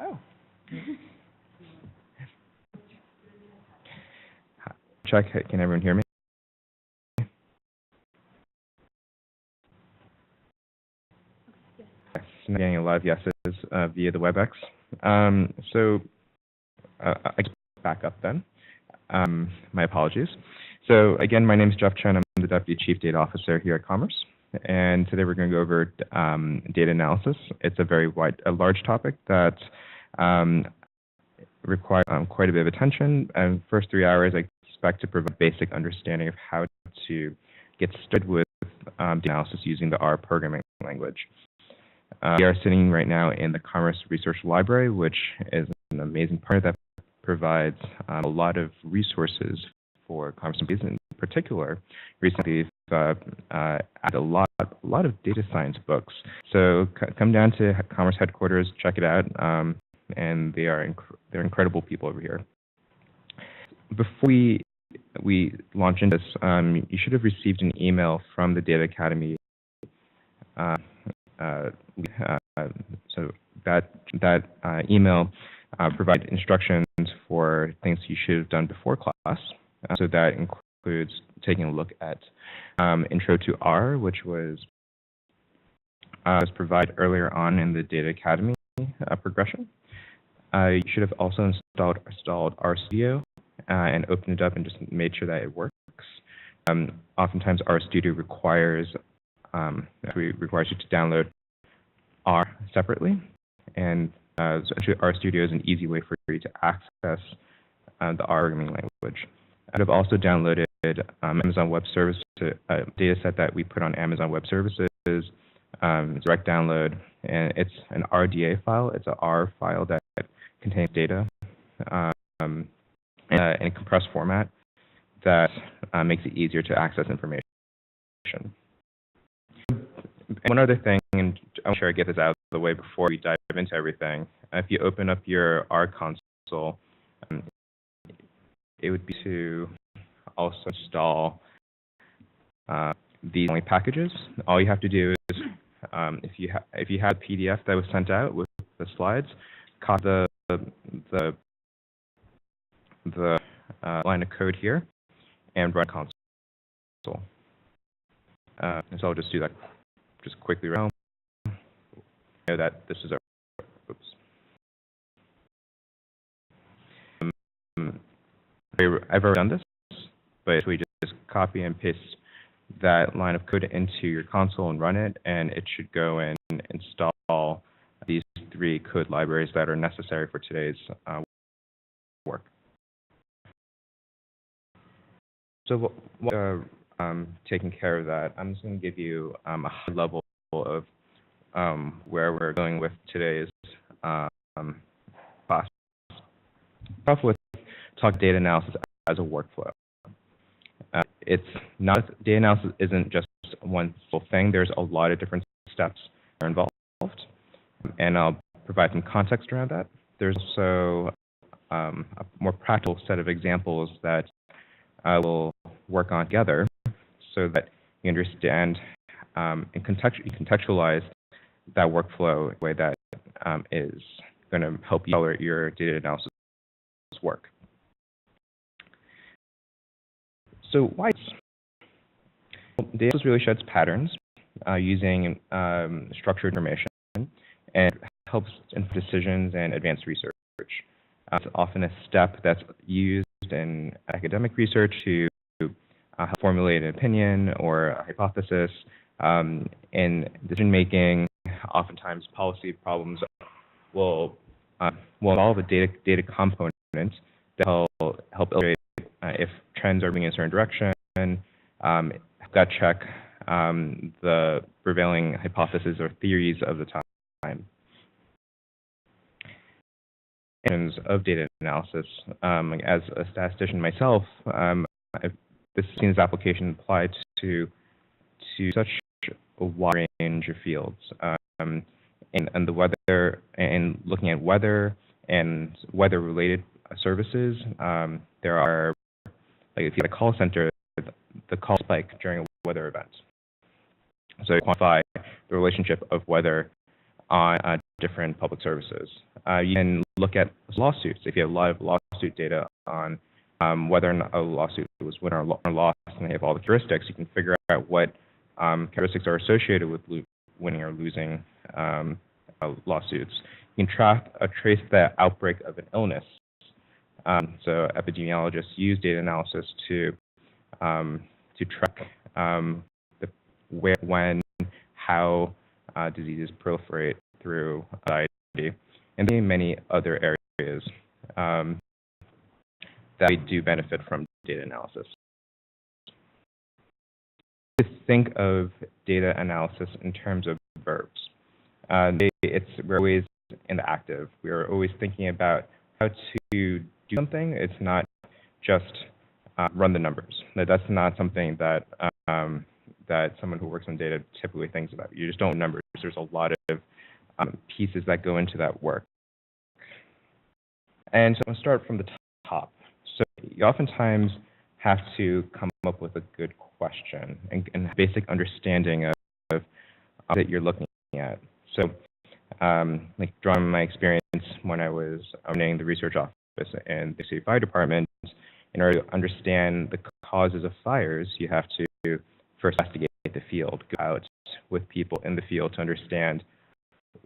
Oh. Check, can everyone hear me? Yes, I'm getting a lot of yeses via the WebEx. I just back up then. My apologies. So again, my name is Jeff Chen. I'm the Deputy Chief Data Officer here at Commerce. And today we're going to go over data analysis. It's a large topic that requires quite a bit of attention. And the first 3 hours, I expect to provide a basic understanding of how to get started with data analysis using the R programming language. We are sitting right now in the Commerce Research Library, which is an amazing partner that provides a lot of resources for commerce employees. In particular, recently added a lot of data science books. So come down to Commerce headquarters, check it out, and they're incredible people over here. Before we launch into this, you should have received an email from the Data Academy. So that email provides instructions for things you should have done before class. So that includes taking a look at Intro to R, which was provided earlier on in the Data Academy progression. You should have also installed RStudio and opened it up and just made sure that it works. Oftentimes, RStudio requires you to download R separately, and so RStudio is an easy way for you to access the R programming language. I've also downloaded Amazon Web Services, a data set that we put on Amazon Web Services, direct download, and it's an RDA file. It's an R file that contains data in a compressed format that makes it easier to access information. And one other thing, and I'm sure I get this out of the way before we dive into everything. If you open up your R console, it would be to also install these only packages. All you have to do is, if you have a PDF that was sent out with the slides, copy the line of code here and run console. And so I'll just do that just quickly right now. Know that this is I've already done this, but we just copy and paste that line of code into your console and run it, and it should go and install these 3 code libraries that are necessary for today's work. So taking care of that, I'm just going to give you a high level of where we're going with today's class. Start with talk data analysis as a workflow. It's not data analysis isn't just one simple thing. There's a lot of different steps that are involved, and I'll provide some context around that. There's also a more practical set of examples that we'll work on together, so that you understand and contextualize that workflow in a way that is going to help you accelerate your data analysis work. So why? Data analysis really sheds patterns using structured information and helps in decisions and advanced research. It's often a step that's used in academic research to formulate an opinion or a hypothesis. In decision making, oftentimes policy problems will involve a data component that will help illustrate if trends are moving in a certain direction, gut check the prevailing hypotheses or theories of the time. In terms of data analysis, as a statistician myself, this seems application applied to such a wide range of fields, and the weather, and looking at weather and weather-related services. There are, like if you have a call center, the call spike during a weather event. So you quantify the relationship of weather on different public services. You can look at lawsuits. If you have a lot of lawsuit data on whether or not a lawsuit was win or lost, and they have all the heuristics, you can figure out what heuristics are associated with winning or losing lawsuits. You can trace the outbreak of an illness. So epidemiologists use data analysis to track where, when, how diseases proliferate through society, and many other areas that we do benefit from data analysis. To think of data analysis in terms of verbs. We're always in the active. We're always thinking about how to do something. It's not just run the numbers. That's not something that that someone who works on data typically thinks about. You just don't numbers. There's a lot of pieces that go into that work. And so I'll start from the top. So you oftentimes have to come up with a good question and basic understanding of that you're looking at. So like drawing my experience when I was running the research office in the city fire department, in order to understand the causes of fires, you have to first investigate the field, go out with people in the field to understand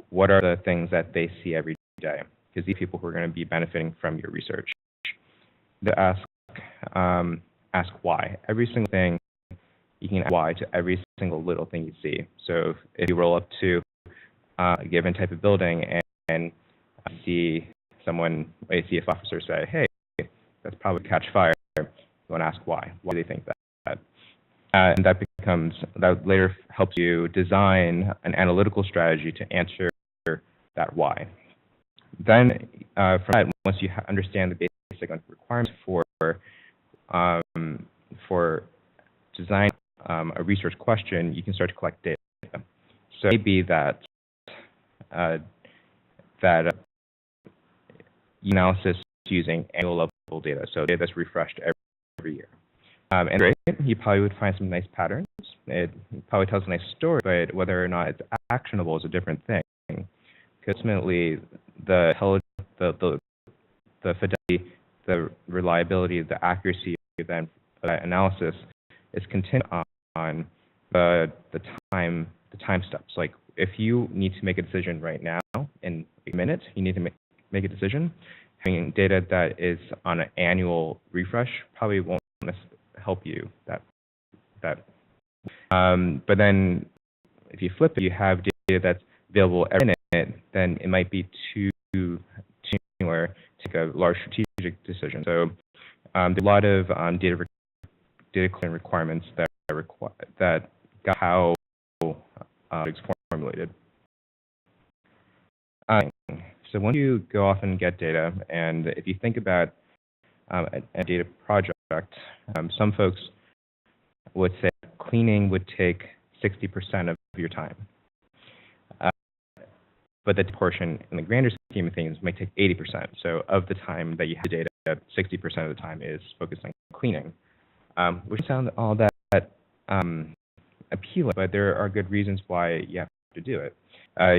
what are the things that they see every day, because these people who are going to be benefiting from your research. To ask why. Every single thing, you can ask why to every single little thing you see. So if you roll up to a given type of building and see someone, a CF officer say, hey, that's probably catch fire, you want to ask why. Why do they think that? And that later helps you design an analytical strategy to answer that why. Then from that, once you understand the basic requirements for design a research question, you can start to collect data. So maybe that analysis using annual level data, so data that's refreshed every year. And great, you probably would find some nice patterns. It probably tells a nice story, but whether or not it's actionable is a different thing. Because ultimately, the fidelity, the reliability, the accuracy of that analysis is contingent on the time steps. Like if you need to make a decision right now in a minute, you need to make a decision. Having data that is on an annual refresh probably won't help you but then if you flip it, you have data that's available every minute, then it might be too or take a large strategic decision. So there's a lot of data clearing requirements that got how it's formulated. So once you go off and get data, and if you think about a data project, some folks would say cleaning would take 60% of your time. But that portion in the grander scheme of things might take 80%. So of the time that you have data, 60% of the time is focused on cleaning, which sounds all that appealing, but there are good reasons why you have to do it.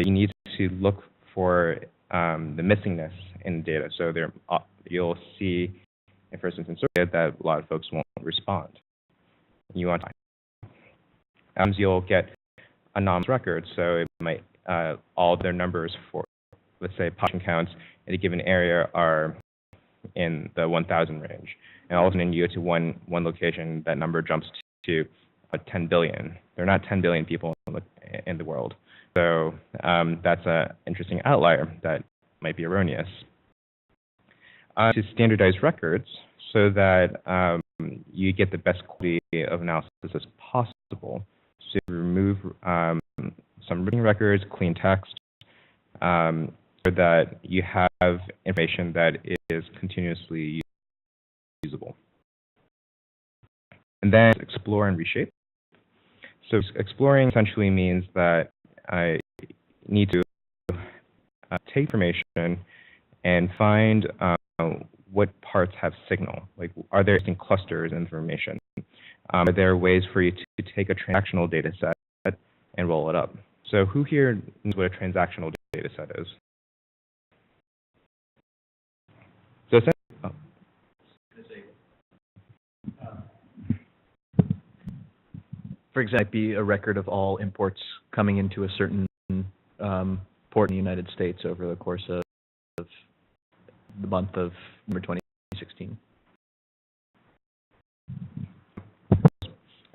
You need to look for the missingness in data. So you'll see, for instance, in survey that a lot of folks won't respond. You want time. You'll get anomalous records, so it might all their numbers for, let's say, population counts in a given area are in the 1,000 range, and all of a sudden you go to one location, that number jumps to 10 billion. There are not 10 billion people in the world, so that's an interesting outlier that might be erroneous. To standardize records so that you get the best quality of analysis as possible. So remove some reading records, clean text, so that you have information that is continuously usable. And then explore and reshape. So exploring essentially means that I need to take information and find what parts have signal. Like, are there distinct clusters of information? Are there ways for you to take a transactional data set and roll it up? So who here knows what a transactional data set is. So for example, it might be a record of all imports coming into a certain port in the United States over the course of the month of November 2016.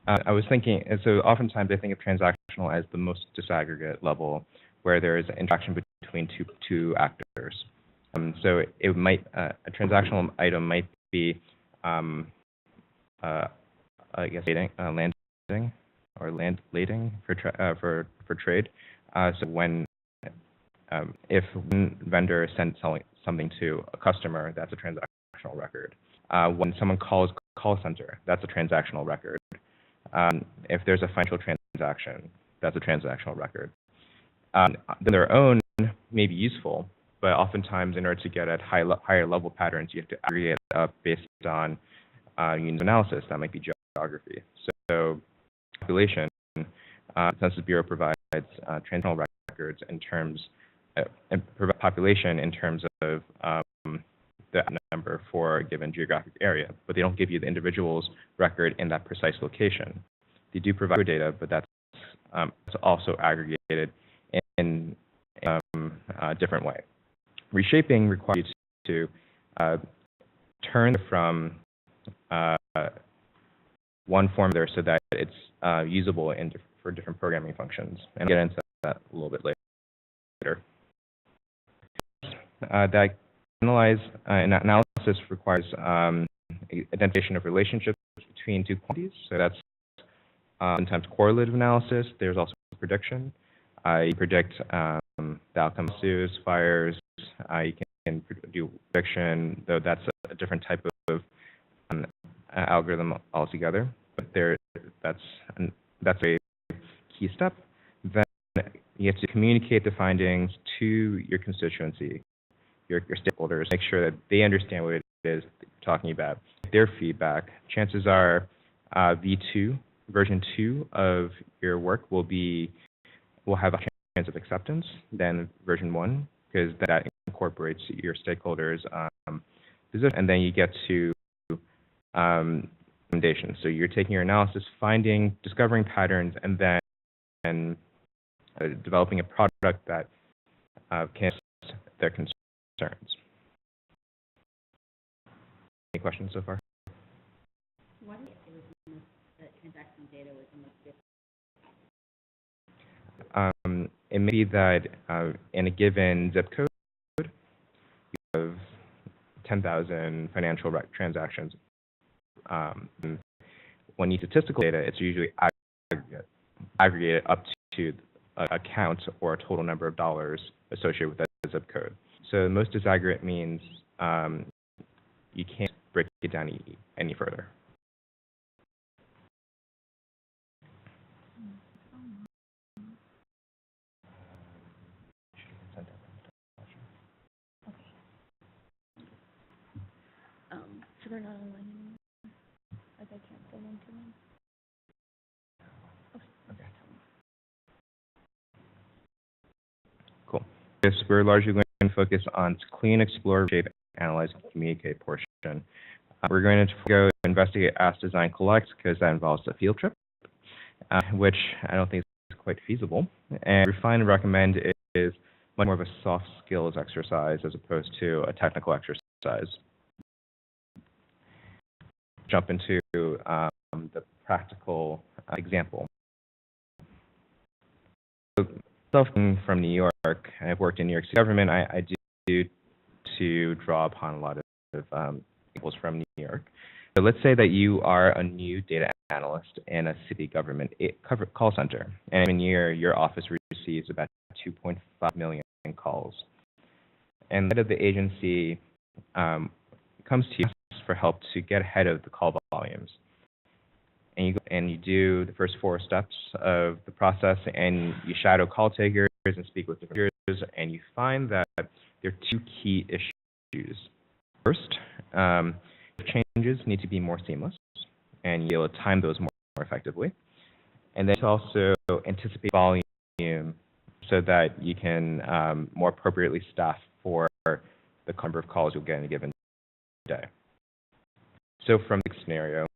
I was thinking, so oftentimes I think of transactional as the most disaggregate level, where there is interaction between two actors. So it might a transactional item might be, I guess, landing or lading for trade. So when if one vendor sends something to a customer, that's a transactional record. When someone calls call center, that's a transactional record. If there's a financial transaction, that's a transactional record. Their own may be useful, but oftentimes in order to get at higher level patterns, you have to aggregate up based on unit analysis. That might be geography. So population, Census Bureau provides transactional records in terms and provide population in terms of the number for a given geographic area, but they don't give you the individual's record in that precise location. They do provide data, but that's also aggregated in a different way. Reshaping requires you to turn from one form there so that it's usable for different programming functions. And I'll get into that a little bit later. That analysis requires identification of relationships between two quantities. So that's sometimes correlative analysis. There's also prediction. You predict the outcome of lawsuits, fires. You can do prediction, though that's a different type of algorithm altogether. But that's a key step. Then you have to communicate the findings to your constituency, your stakeholders, make sure that they understand what it is that you're talking about. Their feedback, chances are V2, version 2 of your work will have a chance of acceptance than version 1, because that incorporates your stakeholders' position, and then you get to recommendations. So you're taking your analysis, discovering patterns, and then developing a product that can address their concerns. Any questions so far? What if it was the transaction data was the most different? It may be that in a given zip code, you have 10,000 financial transactions. When you statistical data, it's usually aggregated up to a count or a total number of dollars associated with that zip code. So most disaggregate means you can't break it down any further. So they're not online anymore? Like I can't send them to them? Okay. Cool. Yes, we're largely going to focus on clean, explore, shape, analyze, and communicate portion. We're going to go investigate, ask, design, collect, because that involves a field trip, which I don't think is quite feasible. And refine and recommend is much more of a soft skills exercise as opposed to a technical exercise. Jump into the practical example. So, from New York, I've worked in New York City government. I do to draw upon a lot of examples from New York. So let's say that you are a new data analyst in a city government call center, and in a year your office receives about 2.5 million calls. And the head of the agency comes to you for help to get ahead of the call volumes. And you do the first 4 steps of the process, and you shadow call takers and speak with different peers, and you find that there are 2 key issues. First, changes need to be more seamless, and you'll time those more effectively. And then to also anticipate volume so that you can more appropriately staff for the number of calls you'll get in a given day. So from the scenario,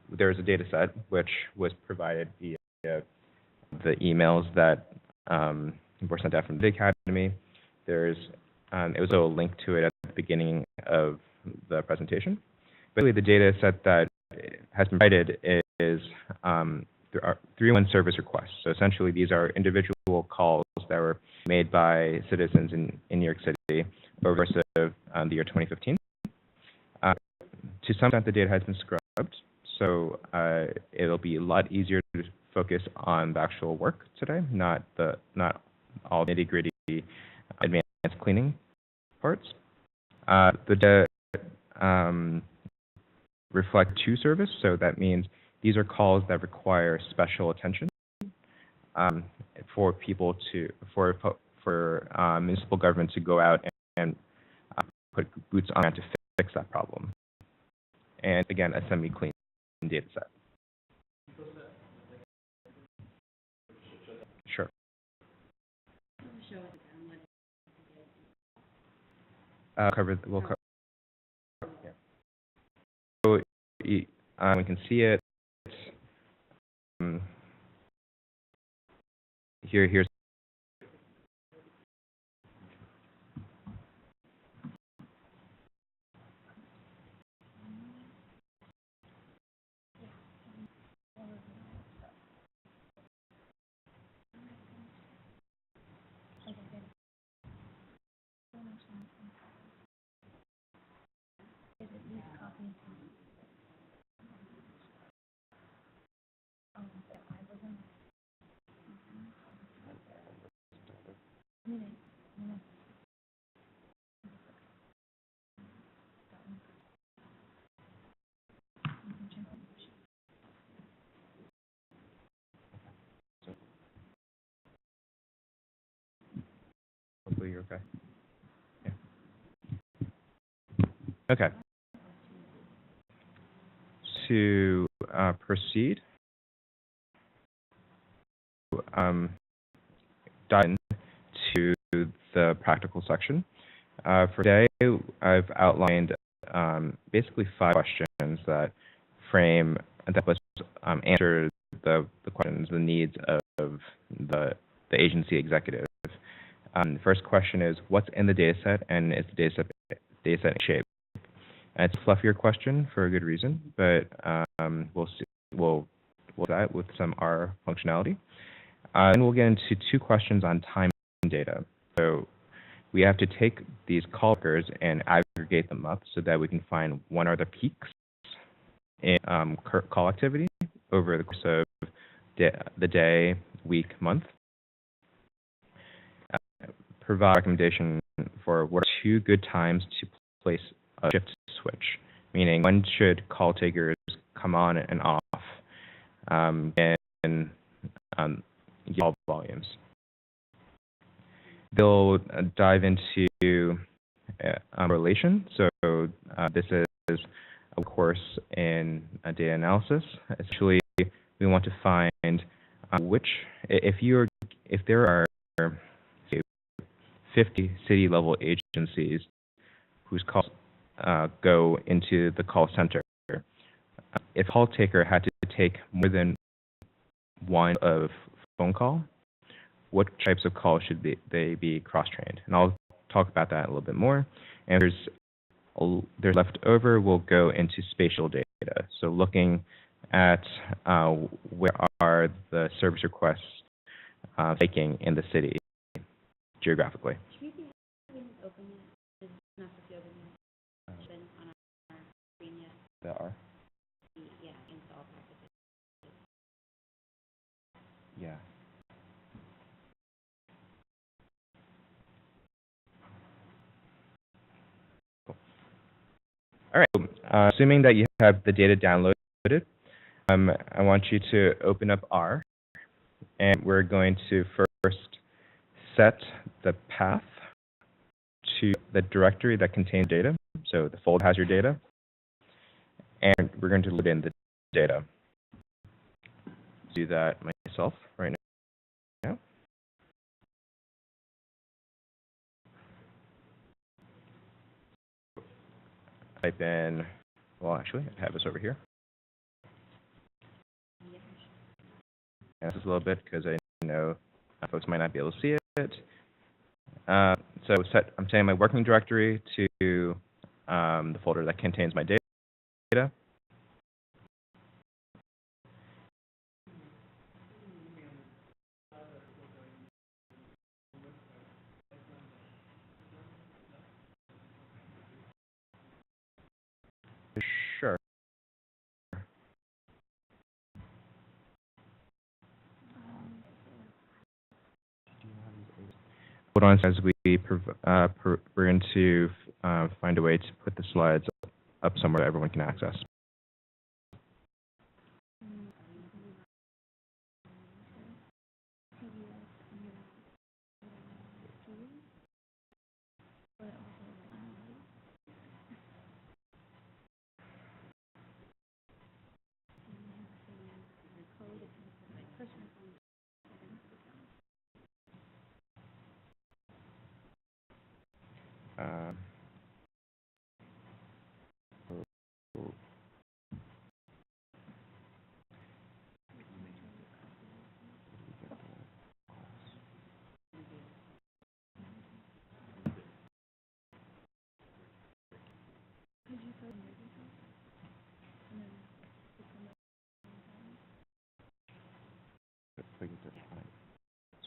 there's a data set which was provided via the emails that were sent out from the Academy. It was a link to it at the beginning of the presentation. Basically, the data set that has been provided is there are 301 service requests. So essentially, these are individual calls that were made by citizens in New York City over the course of the year 2015. To some extent, the data has been scrubbed, so it'll be a lot easier to focus on the actual work today, not all nitty-gritty advanced cleaning parts. The data reflect two service, so that means these are calls that require special attention for people for municipal government to go out and put boots on to fix that problem. And again, a semi-clean data set. Sure. We'll cover. Yeah. So we can see it. Here's. Hopefully you're okay. Yeah. Okay. To proceed, dive into the practical section. For today, I've outlined basically 5 questions that frame and help us answer the questions, the needs of the agency executive. The first question is, what's in the data set, and is the data set in shape? And it's a fluffier question for a good reason, but we'll do that with some R functionality. And we'll get into 2 questions on time data. So we have to take these call records and aggregate them up so that we can find when are the peaks in call activity over the course of the day, week, month. Provide recommendation for what are 2 good times to place a shift switch, meaning when should call takers come on and off in call volumes. They'll dive into relation. So this is a course in data analysis. Essentially, we want to find which, if there are 50 city-level agencies whose calls go into the call center. If a call taker had to take more than one of phone call, what types of calls should they be cross-trained? And I'll talk about that a little bit more. And there's left over, we'll go into spatial data. So looking at where are the service requests taking in the city geographically. Should we be open yet? It's not supposed to be open yet. Been on our screen yet. There are. Yeah, install practices. Yeah. Cool. All right. Assuming that you have the data downloaded, I want you to open up R, and we're going to first set the path to the directory that contains data. So the folder has your data, and we're going to load in the data. Do that myself right now. type in, well, actually, I have this over here. And this is a little bit because I know folks might not be able to see it. So I'm setting my working directory to the folder that contains my data. Sure. Hold on, as we're going to find a way to put the slides up somewhere that everyone can access.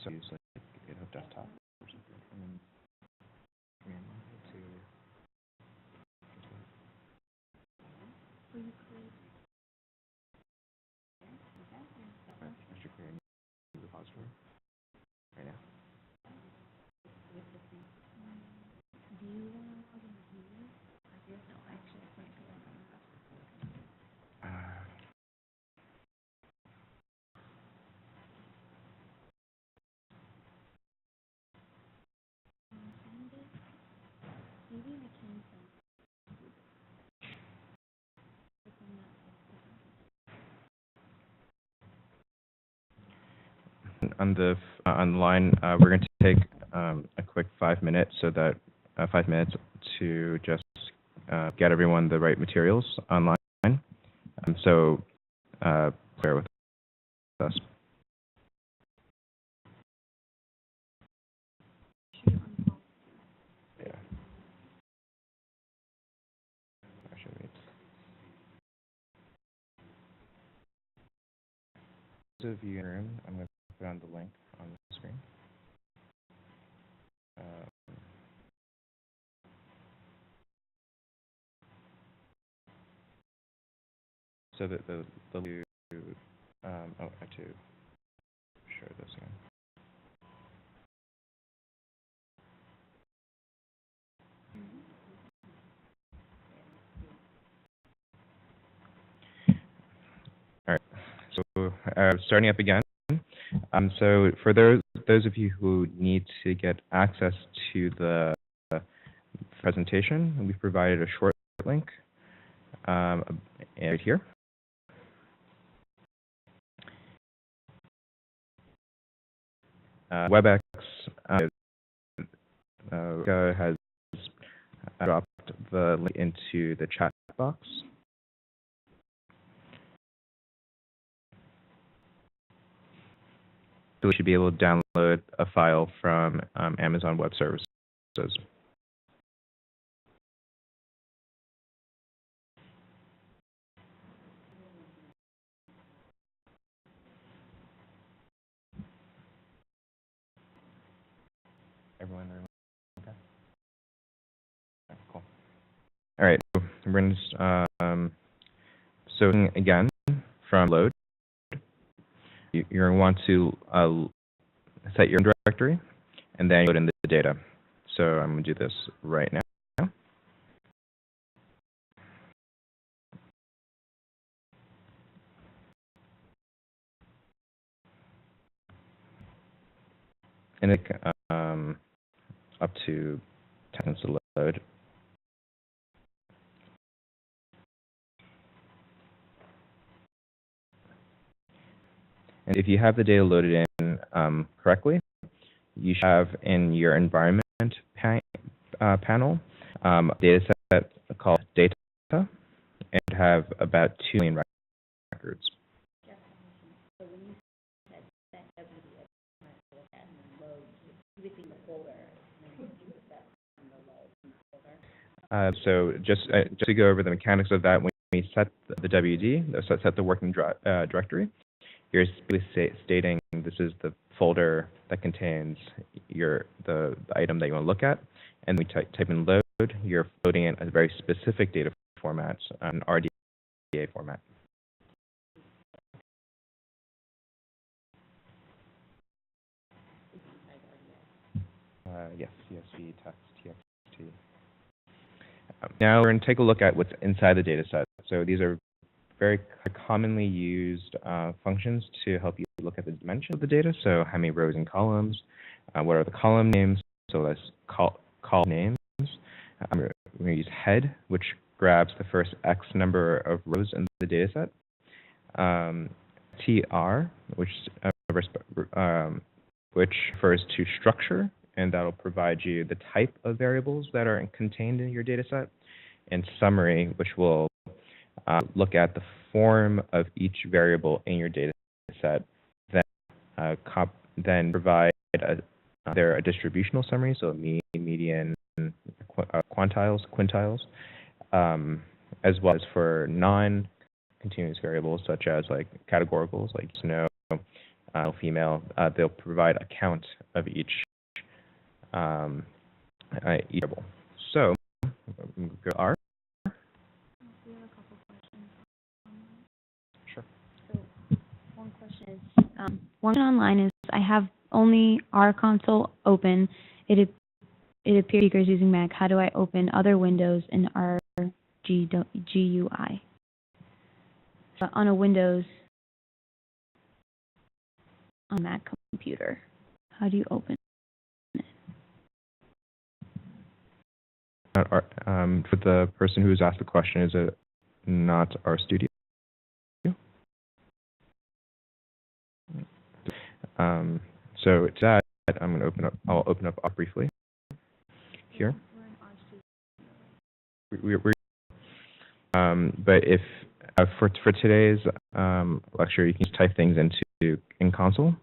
So use like GitHub desktop or something, and then command to. I should create a new repository right now. On the line, we're going to take a quick 5 minutes, so that 5 minutes to just get everyone the right materials online. So bear with us. Yeah. Those of you in the room, I'm going to put on the link on the screen. So that the oh, I have to share this again. All right. So starting up again. So for those of you who need to get access to the presentation, we've provided a short link right here. WebEx has dropped the link into the chat box. So we should be able to download a file from Amazon Web Services. Everyone okay? Cool. All right, so we're going to, so again, from load, you're going to want to set your directory, and then load in the data. So I'm going to do this right now. And it up to 10 seconds to load. And if you have the data loaded in correctly, you should have in your environment panel a data set called and have about 2 million records. So when you said that WD look at and load, within the folder, and then you put that on the load in the folder. So just to go over the mechanics of that, when we set the WD, set the working directory, you're simply stating this is the folder that contains the item that you want to look at, and we type in load. You're loading in a very specific data format, an RDA format. Yes, CSV, text, TXT. Now we're going to take a look at what's inside the data set. So these are very commonly used functions to help you look at the dimension of the data. So how many rows and columns, what are the column names, so let's call names. We're going to use head, which grabs the first X number of rows in the data set. TR, which refers to structure, and that'll provide you the type of variables that are contained in your data set. And summary, which will look at the form of each variable in your data set, then provide a distributional summary, so mean, median, quintiles, as well as for non-continuous variables such as like categoricals, like no, female. They'll provide a count of each variable. So go R. We have a couple questions. Sure. So one question is, one online is, I have only R console open. It appears speakers using Mac. How do I open other windows in R GUI? So on a Windows on Mac computer, how do you open it? For the person who's asked the question, is it not RStudio? So to that, I'll open up briefly here. But if for today's lecture, you can just type things in console.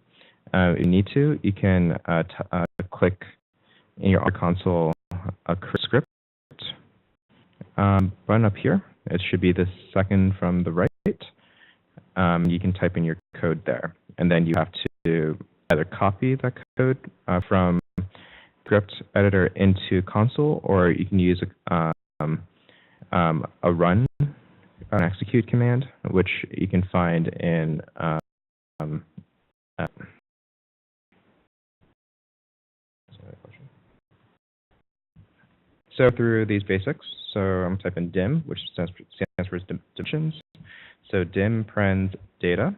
If you need to, you can click in your console script button up here. It should be the second from the right. You can type in your code there, and then you have to either copy that code from script editor into console, or you can use a run, an execute command, which you can find in so through these basics, so I'm typing dim, which stands for dimensions. So dim parens data.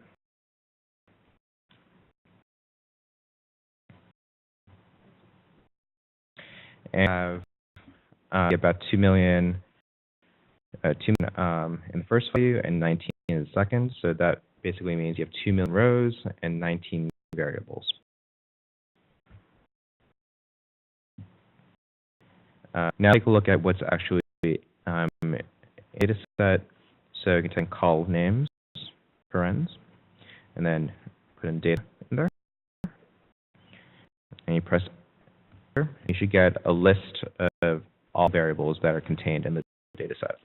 And have about 2 million, in the first value and 19 in the second. So that basically means you have 2 million rows and 19 variables. Now take a look at what's actually data set. So you can take call names, parens, and then put in data in there. And you press enter. You should get a list of all variables that are contained in the data set.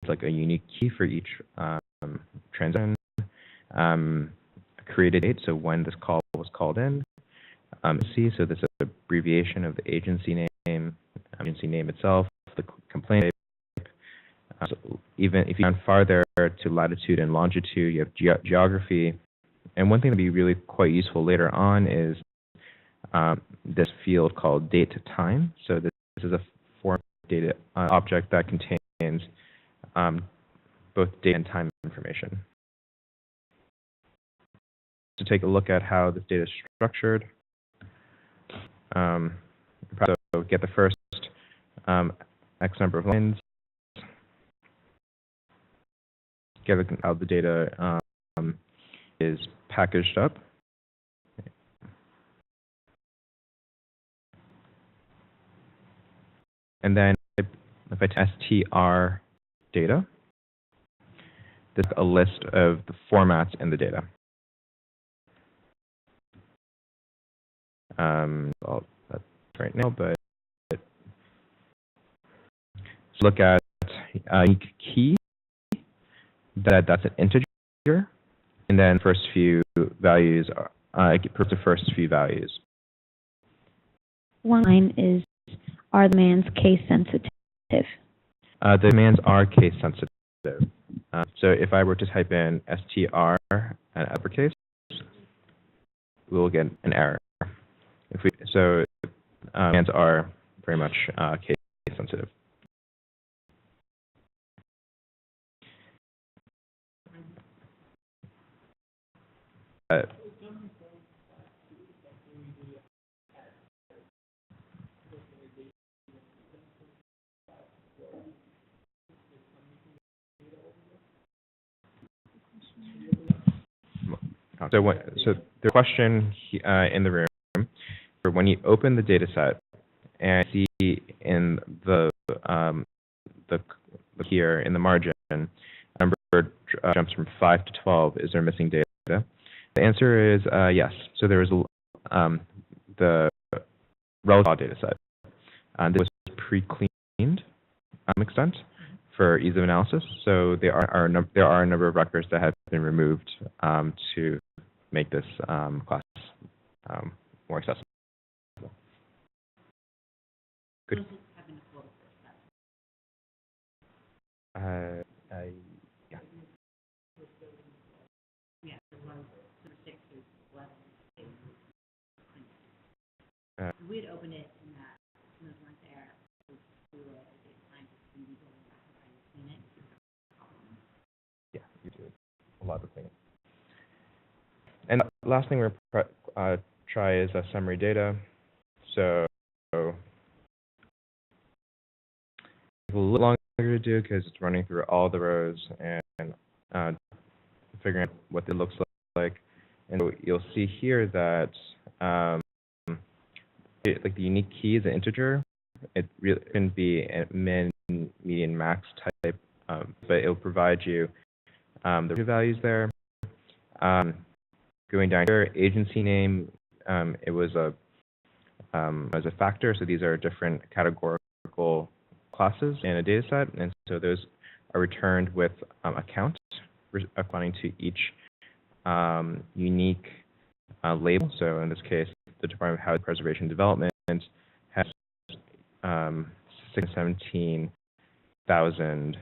It's like a unique key for each transaction, created date, so when this call was called in. So this is an abbreviation of the agency name itself, the complaint type. So even if you go farther to latitude and longitude, you have geography. And one thing that would be really quite useful later on is this field called date time. So this is a form data object that contains both date and time information. To take a look at how this data is structured, so get the first X number of lines, get how the data is packaged up. And then if I type str data, this is a list of the formats in the data. Well, that's right now, but look at unique key. That's an integer, and then first few values are the first few values. One line is, are the commands case sensitive? The commands are case sensitive. So if I were to type in str and uppercase, we will get an error. Commands are very much case sensitive. So the question in the room, for when you open the data set and see in the here in the margin, number jumps from 5 to 12, is there missing data? The answer is yes. So there is the relative data set. This was pre-cleaned to some extent for ease of analysis. So there are a number of records that have been removed to make this class more accessible. Good. Yeah. We'd open it in that those weren't there. We were at the time to be going back and trying to clean it. Yeah, you do a lot of things. And the last thing we're try is summary data. So it's a little longer to do because it's running through all the rows and figuring out what it looks like. And so you'll see here that like the unique key is an integer. It really can be a min, median, max type, but it'll provide you the values there. Going down here, agency name, it was a factor. So these are different categorical classes in a data set, and so those are returned with a count corresponding to each unique label. So in this case, the Department of Housing Preservation and Development has 17,000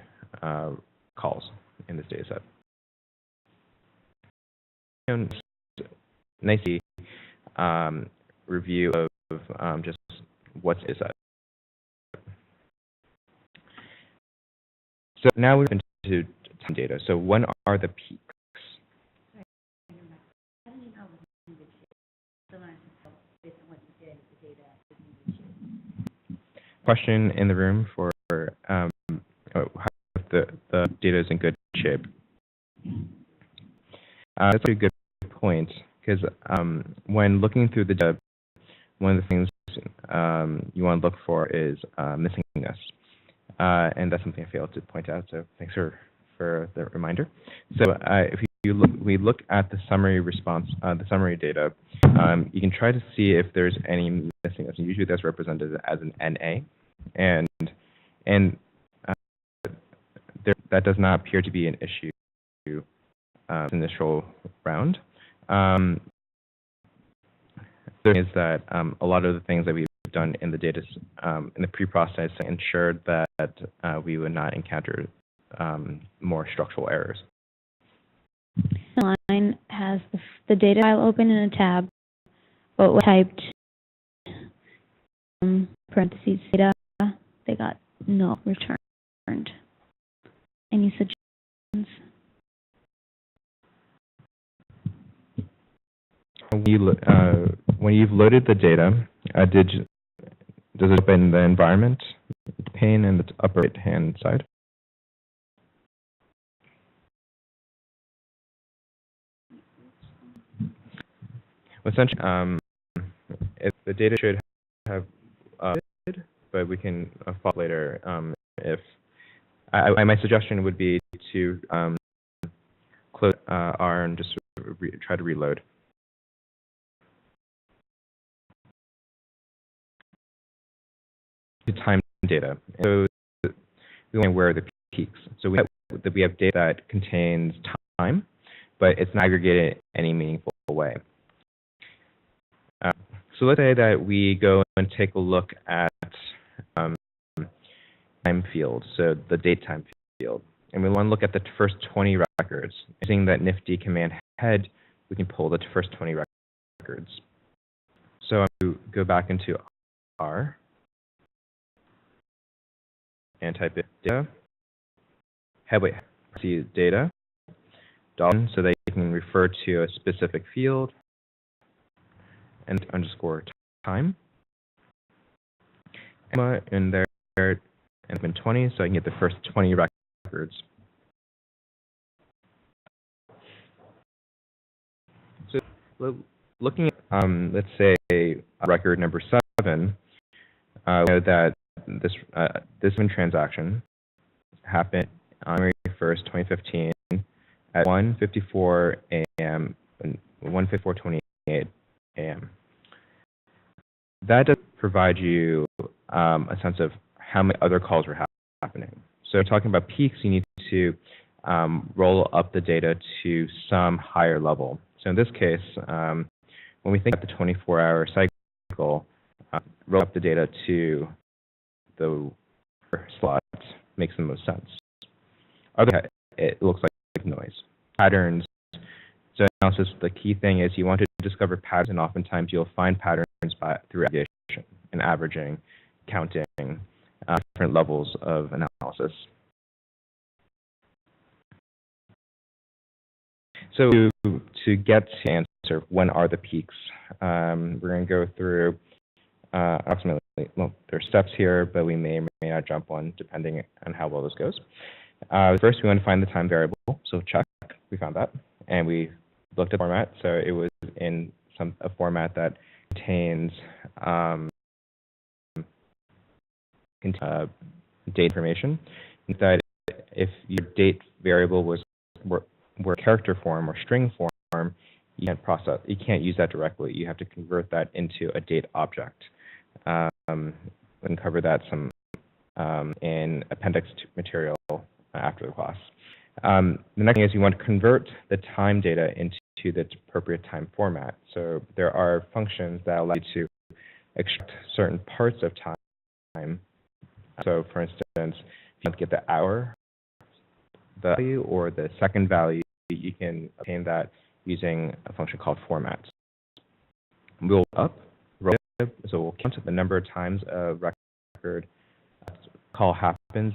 calls in this data set. And nicely review of just what's data set. So now we've been to time data. So when are the peaks? Question in the room for how the data is in good shape. That's a good point, because when looking through the data, one of the things you want to look for is missingness. And that's something I failed to point out, so thanks for the reminder. So if we look at the summary response, the summary data, you can try to see if there's any missingness. And usually that's represented as an NA, and that does not appear to be an issue in the initial round. Is that a lot of the things that we've done in the data in the pre-processing ensured that we would not encounter more structural errors. The line has the data file open in a tab, but when typed parentheses data, they got no returned. Any suggestions? When you've loaded the data, does it open the environment pane in the upper right-hand side? Essentially, if the data should have but we can follow later if my suggestion would be to close R and just try to reload. Time data. So we want to where the peaks. So we have data that contains time, but it's not aggregated in any meaningful way. So let's say that we go and take a look at time field, so the date time field, and we want to look at the first 20 records. Using that nifty command head, we can pull the first 20 records. So I'm going to go back into R and type in data, see data, so that you can refer to a specific field, and underscore time, and there, and it's been 20, so I can get the first 20 records. So looking at, let's say, record number 7, we know that this one transaction happened on January 1st, 2015 at 1:54 a.m. and 1:54:28 a.m. That does provide you a sense of how many other calls were happening. So talking about peaks, you need to roll up the data to some higher level. So in this case, when we think about the 24-hour cycle, roll up the data to the slot makes the most sense. Otherwise, it looks like noise. Patterns. So analysis, the key thing is you want to discover patterns, and oftentimes you'll find patterns through aggregation and averaging, counting, different levels of analysis. So to get to answer when are the peaks, we're going to go through approximately, well, there's steps here, but we may or may not jump one depending on how well this goes. First, we want to find the time variable, so check, we found that, and we looked at format, so it was in a format that contains date information. That if your date variable were character form or string form, you can't use that directly. You have to convert that into a date object. We can cover that some in appendix material after the class. The next thing is you want to convert the time data into the appropriate time format. So there are functions that allow you to extract certain parts of time. So for instance, if you want to get the hour value or the second value, you can obtain that using a function called format. We'll so we'll count the number of times a record call happens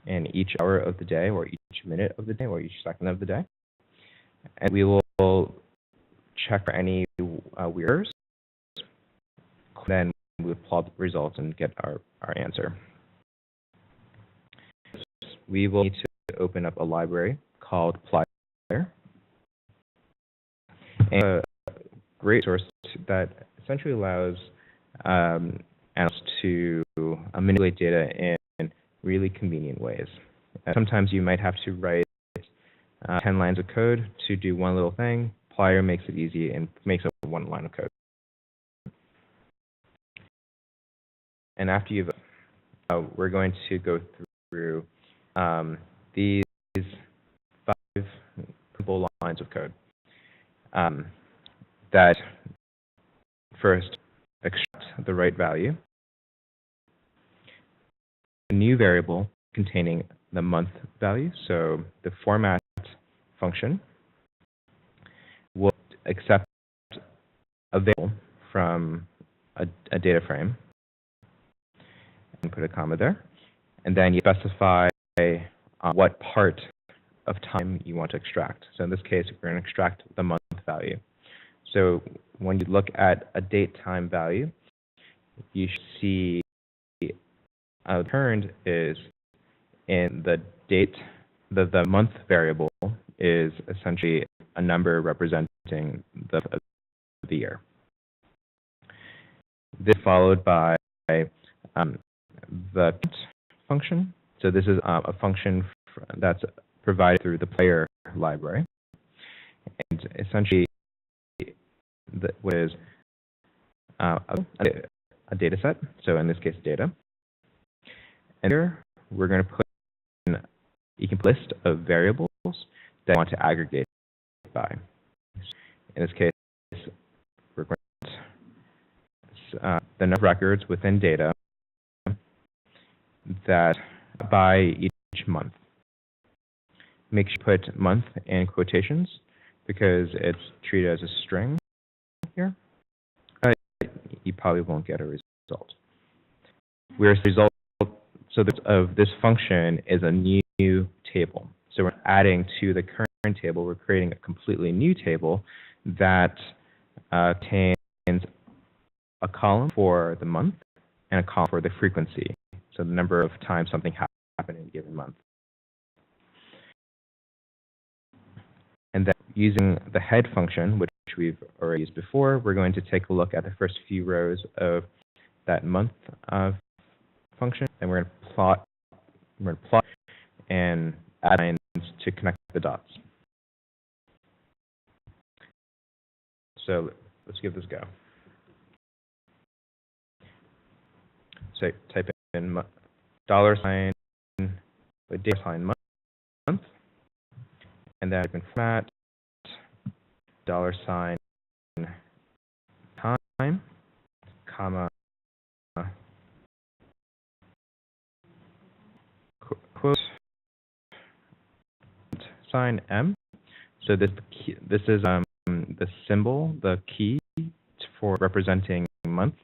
in each hour of the day, or each minute of the day, or each second of the day. And we will check for any weird errors. Then we'll plot the results and get our answer. We will need to open up a library called Plier. And a great source that essentially allows analysts to manipulate data in really convenient ways. Sometimes you might have to write 10 lines of code to do one little thing. Plier makes it easy and makes it one line of code. And after you've, we're going to go through these 5 simple lines of code that first extract the right value, a new variable containing the month value. So the format function will accept a variable from a data frame and put a comma there. And then you specify what part of time you want to extract. So in this case, we're going to extract the month value. So when you look at a date time value, you should see returned is in the date, the month variable is essentially a number representing the year. This followed by the count function. So this is a function that's provided through the player library. And essentially, what is a data set, so in this case, data. And here, we're going to put in a list of variables that I want to aggregate by. In this case, we're going to the number of records within data that by each month. Make sure you put month in quotations because it's treated as a string here. You probably won't get a result. Whereas the result of this function is a new table. So we're adding to the current table, we're creating a completely new table that contains a column for the month and a column for the frequency. So the number of times something happened in a given month. And then using the head function, which we've already used before, we're going to take a look at the first few rows of that month function, and we're going to plot and add lines to connect the dots. So let's give this a go. So type in $, with $, month, and then type in format, $, time, comma, quote, sign M. So this is the symbol, the key for representing month.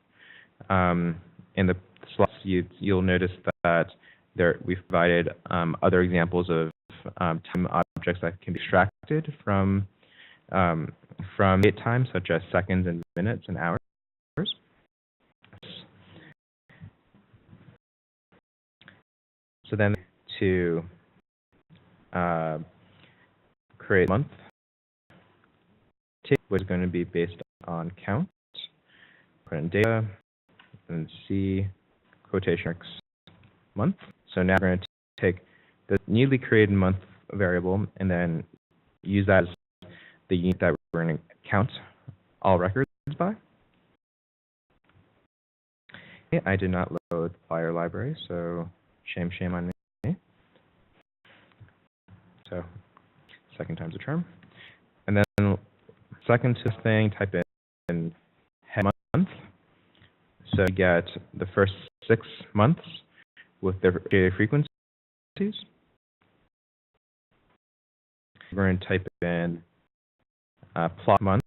In the slides, you'll notice that we've provided other examples of time objects that can be extracted from date time, such as seconds and minutes and hours. So then to create a month table, which is going to be based on count, put in data, and C quotation marks month. So now we're going to take the newly created month variable and then use that as the unit that we're going to count all records by. Okay, I did not load the player library, so shame on me. So second time's a charm. And then second to thing, type in head month. So you get the first 6 months with their data frequencies. We're going to type in plot month,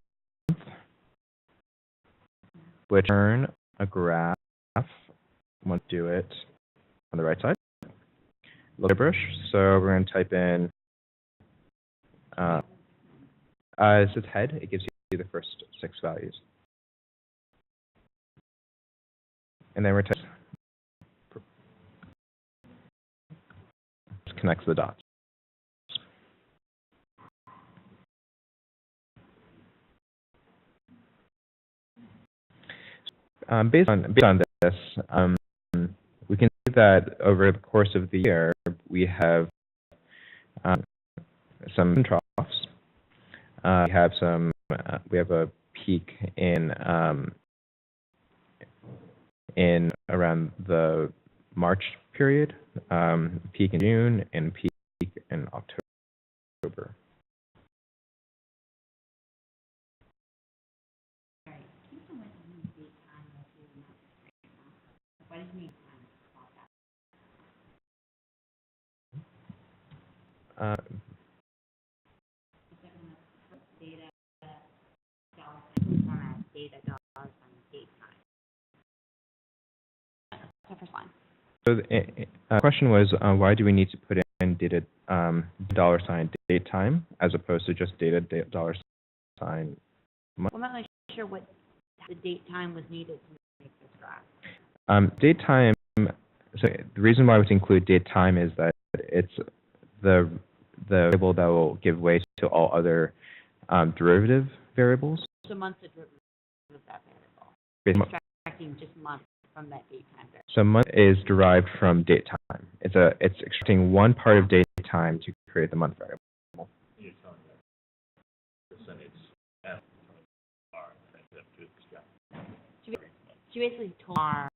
which turn a graph. I want to do it on the right side. Look at brush. So we're going to type in this is head. It gives you the first 6 values. And then we're typing connects the dots. Based on this, we can see that over the course of the year, we have some troughs. We have a peak in around the March period, peak in June, and peak in October. So the question was, why do we need to put in data $ date time as opposed to just data $? Well, I'm not really sure what the date time was needed to make this graph. Date time. So the reason why we include date time is that it's the variable that will give way to all other derivative variables. So month's a derivative of that variable. Extracting just month from that date time variable? So month is derived from date time. It's extracting one part of date time to create the month variable. You're telling that percentage F R She basically told R,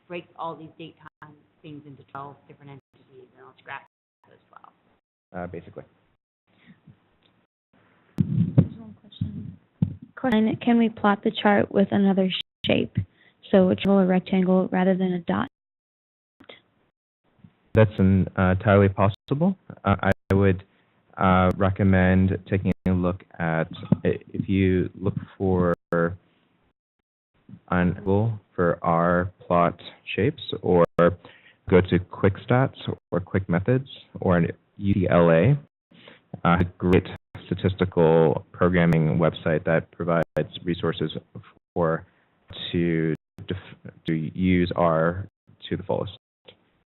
break all these date time things into 12 different entities, and I'll scratch those 12. Basically. There's one question. Question, can we plot the chart with another shape? So a triangle or rectangle rather than a dot? That's entirely possible. I would recommend taking a look at, if you look for on Google for R plot shapes, or go to Quick Stats or Quick Methods or an UTLA, a great statistical programming website that provides resources for to use R to the fullest.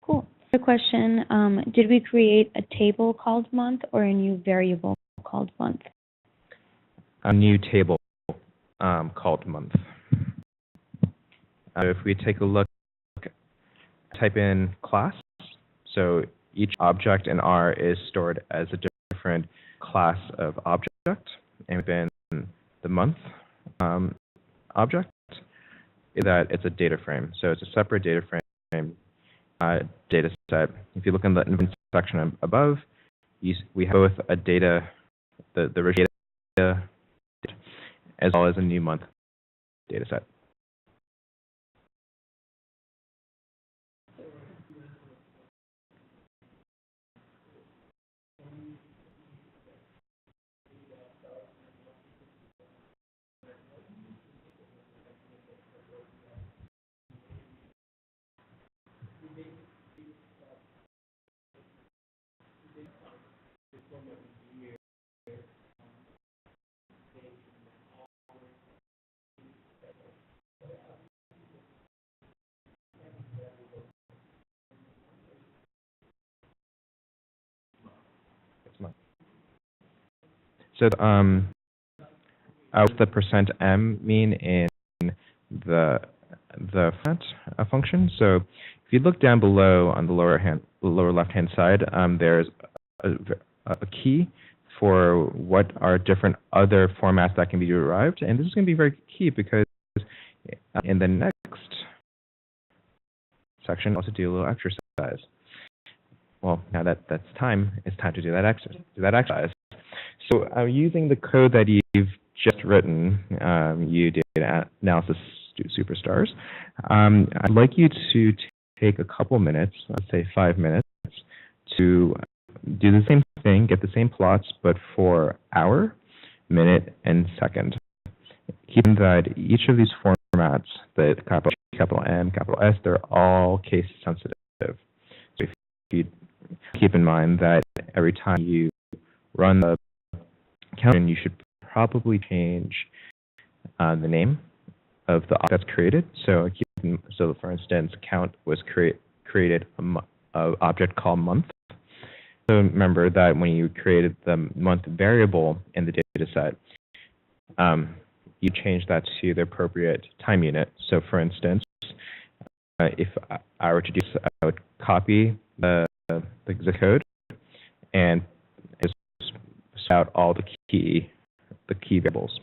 Cool. A question, did we create a table called month or a new variable called month? A new table called month. If we take a look, type in class. So each object in R is stored as a different class of object, and within the month object, that it's a data frame. So it's a separate data frame data set. If you look in the section above, we have both a data, the Reshape data, as well as a new month data set. So what's the %m mean in the font function? So if you look down below on the lower left-hand side, there's a key for what are different other formats that can be derived, and this is going to be very key because in the next section, I'll also do a little exercise. Well, now that's time, it's time to do that exercise. So using the code that you've just written, you data analysis superstars, I'd like you to take a couple minutes, let's say 5 minutes, to do the same thing, get the same plots, but for hour, minute, and second. Keep in mind that each of these formats, the capital M, capital S, they're all case sensitive. So if you keep in mind that every time you run the count, you should probably change the name of the object that's created. So, so for instance, count was created an object called month. So remember that when you created the month variable in the data set, you change that to the appropriate time unit. So for instance, if I were to do this, I would copy the code and just out all the key variables.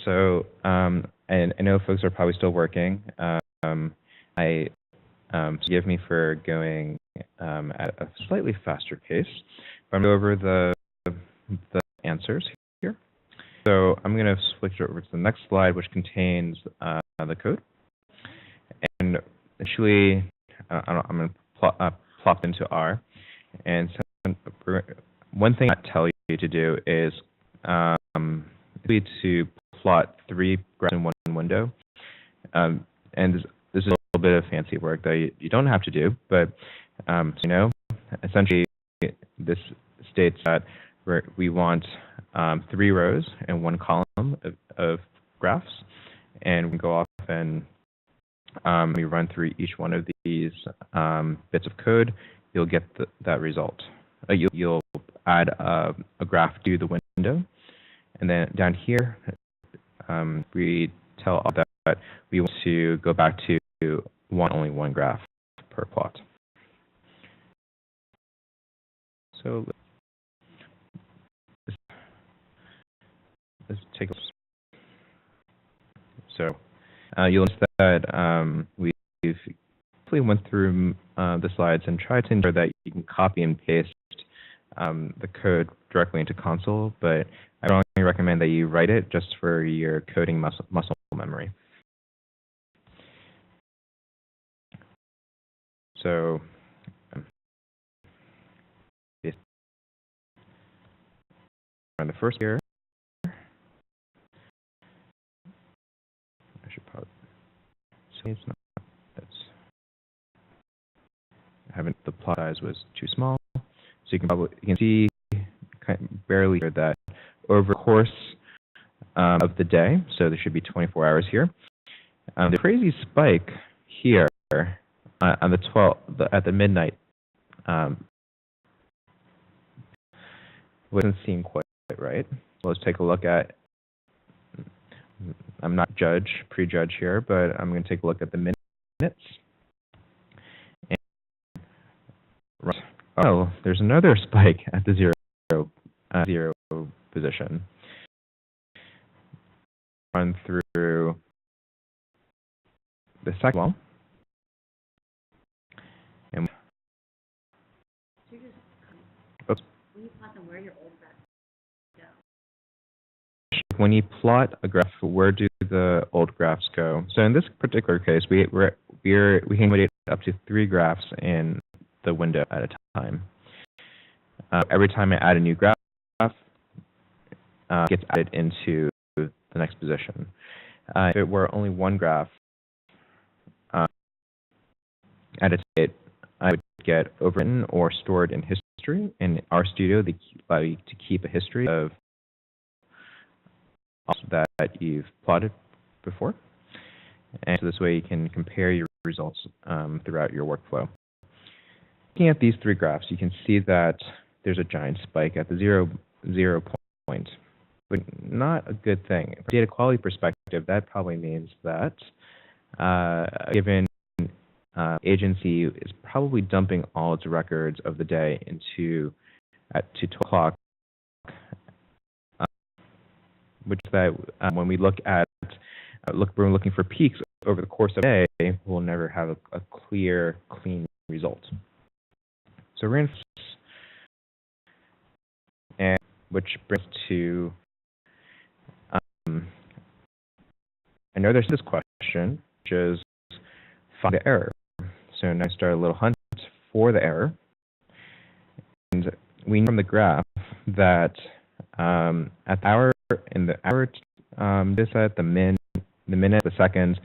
So I know folks are probably still working. Forgive me for going at a slightly faster pace, but I'm going to go over the answers here. So I'm going to switch over to the next slide, which contains the code. And actually, I'm going to plop into R. And so one thing I tell you to do is to plot 3 graphs in one window. And this is a little bit of fancy work that you don't have to do, but essentially this states that we want 3 rows and 1 column of graphs, and we go off and we run through each one of these bits of code. You'll get that result. You'll add a graph to the window, and then down here we tell all that we want to go back to only one graph per plot. So let's take a look. So you'll notice that we've quickly went through the slides and tried to ensure that you can copy and paste the code directly into console, but I strongly recommend that you write it just for your coding muscle memory. So on the first here, I should probably say it's not. The plot size was too small, so you can see barely that over the course of the day. So there should be 24 hours here. The crazy spike here on the 12th at the midnight wasn't seen quite right. So let's take a look at. I'm not prejudge here, but I'm going to take a look at the minutes. Oh, there's another spike at the zero position. Run through the second one. And oops. When you plot them, where are your old graphs go? When you plot a graph, where do the old graphs go? So in this particular case, we can accommodate up to 3 graphs in the window at a time. Every time I add a new graph, it gets added into the next position. If it were only 1 graph at a state, I would get overwritten or stored in history. In RStudio, they allow you to keep a history of that you've plotted before. And so this way you can compare your results throughout your workflow. Looking at these 3 graphs, you can see that there's a giant spike at the zero point, but not a good thing. From a data quality perspective, that probably means that a given agency is probably dumping all its records of the day to 12 o'clock, which is that when we look at we're looking for peaks over the course of the day, we'll never have a clear, clean result. So we're going to, and which brings to another this question, which is find the error. So now I start a little hunt for the error, and we know from the graph that at the hour, in the hour, this at the minute, the second,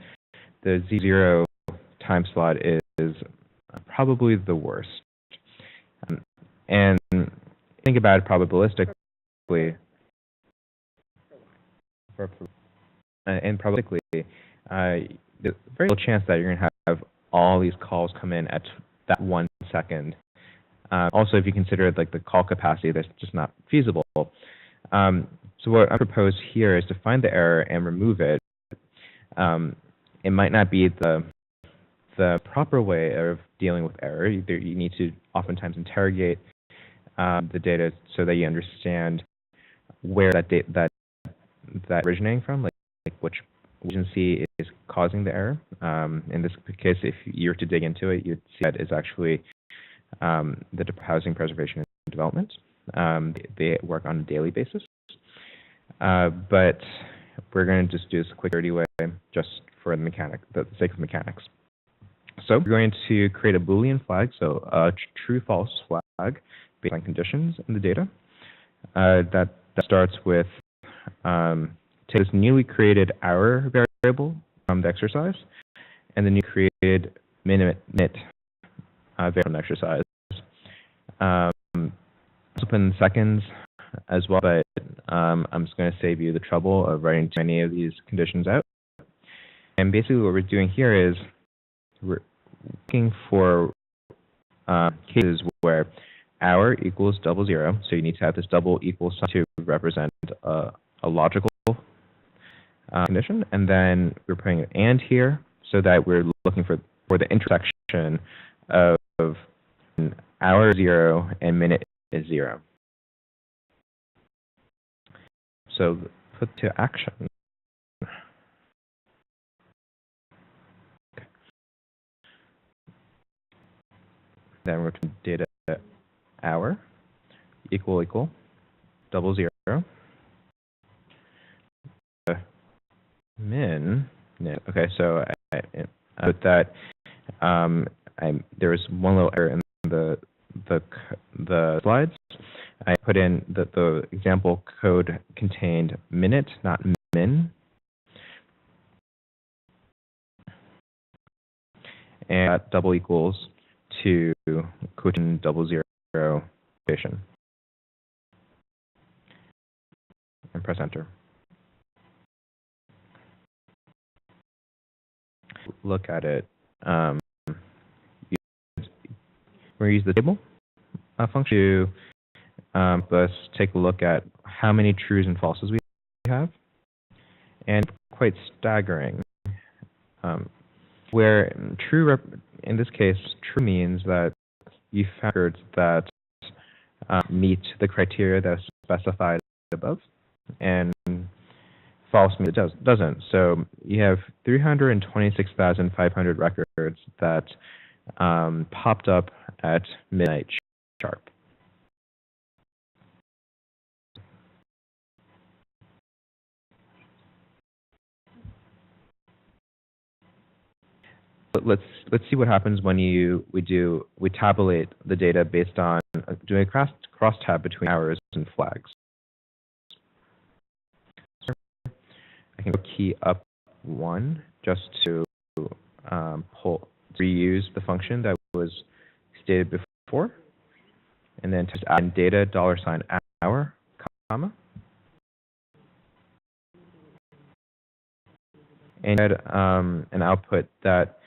the zero time slot is probably the worst. And think about it probabilistically. And probabilistically, there's very little chance that you're going to have all these calls come in at that 1 second. Also, if you consider like the call capacity, that's just not feasible. So what I propose here is to find the error and remove it. It might not be the proper way of dealing with error. You need to oftentimes interrogate the data so that you understand where that originating from. Like which agency is causing the error. In this case, if you were to dig into it, you'd see that is actually the Housing Preservation and Development. They work on a daily basis. But we're going to just do this a quick dirty way, just for the sake of mechanics. So we're going to create a Boolean flag, so a true-false flag based on conditions in the data. That starts with take this newly created hour variable from the exercise, and then you created minute variable from the exercise. Open seconds as well, but I'm just going to save you the trouble of writing too many of these conditions out. And basically what we're doing here is we're looking for cases where hour equals 00, so you need to have this double equals sign to represent a logical condition, and then we're putting an and here so that we're looking for the intersection of hour 0 and minute is 0. So put to action. Okay. Then we're going to data hour equal 00. Min. Okay, so I put that. There was one little error in the slides. I put in that the example code contained minute, not min. And that double equals to quotation 00 station. And press enter. Look at it. We're going to use the table function to let's take a look at how many trues and falses we have. And quite staggering. Where true, in this case, true means that you found records that meet the criteria that's specified above, and false means it doesn't. So you have 326,500 records that popped up at midnight sharp. But let's see what happens when we tabulate the data based on doing a cross tab between hours and flags. I can go key up 1 just to reuse the function that was stated before, and then just add in data $hour, comma, and add an output that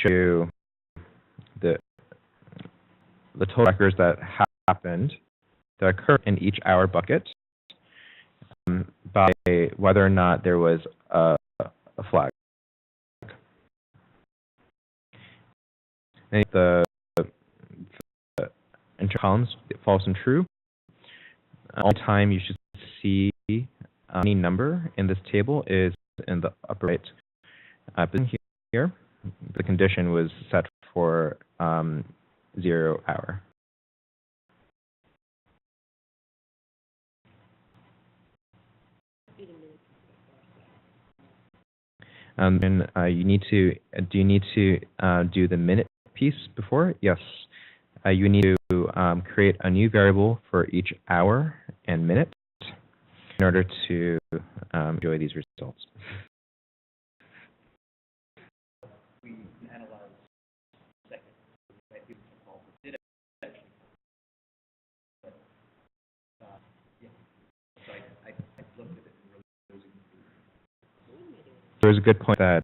show you the total records that occur in each hour bucket by whether or not there was a flag. And the inter columns, false and true. All the time you should see any number in this table is in the upper right. Here, the condition was set for 0 hour. And then you need to do the minute piece before? Yes. You need to create a new variable for each hour and minute in order to enjoy these results. We analyze seconds. Did actually. But, yeah. So I looked at it and There was a good point that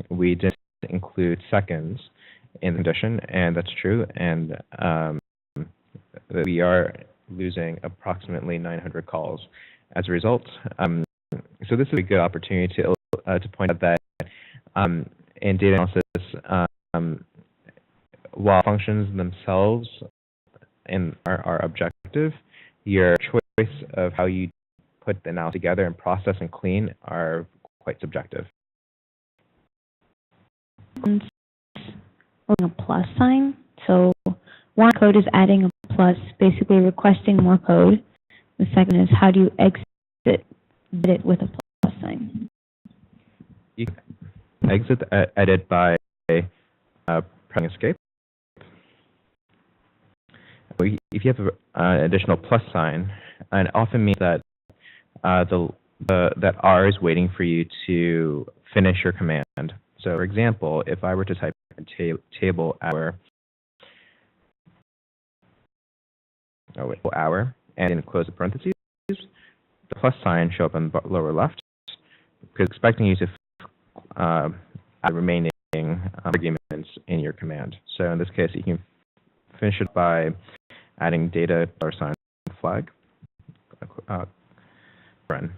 we didn't include seconds in the condition, and that's true. And we are losing approximately 900 calls as a result. So this is a good opportunity to point out that in data analysis, while functions themselves are objective, your choice of how you put the analysis together and process and clean are quite subjective. A plus sign. So one code is adding a plus, basically requesting more code. The second is how do you exit it with a plus sign? You can exit the edit by pressing escape. If you have an additional plus sign, and it often means that that R is waiting for you to finish your command. So, for example, if I were to type table hour, and then close the parentheses, the plus sign show up in the lower left, because it's expecting you to add remaining arguments in your command. So in this case, you can finish it by adding data $sign flag run.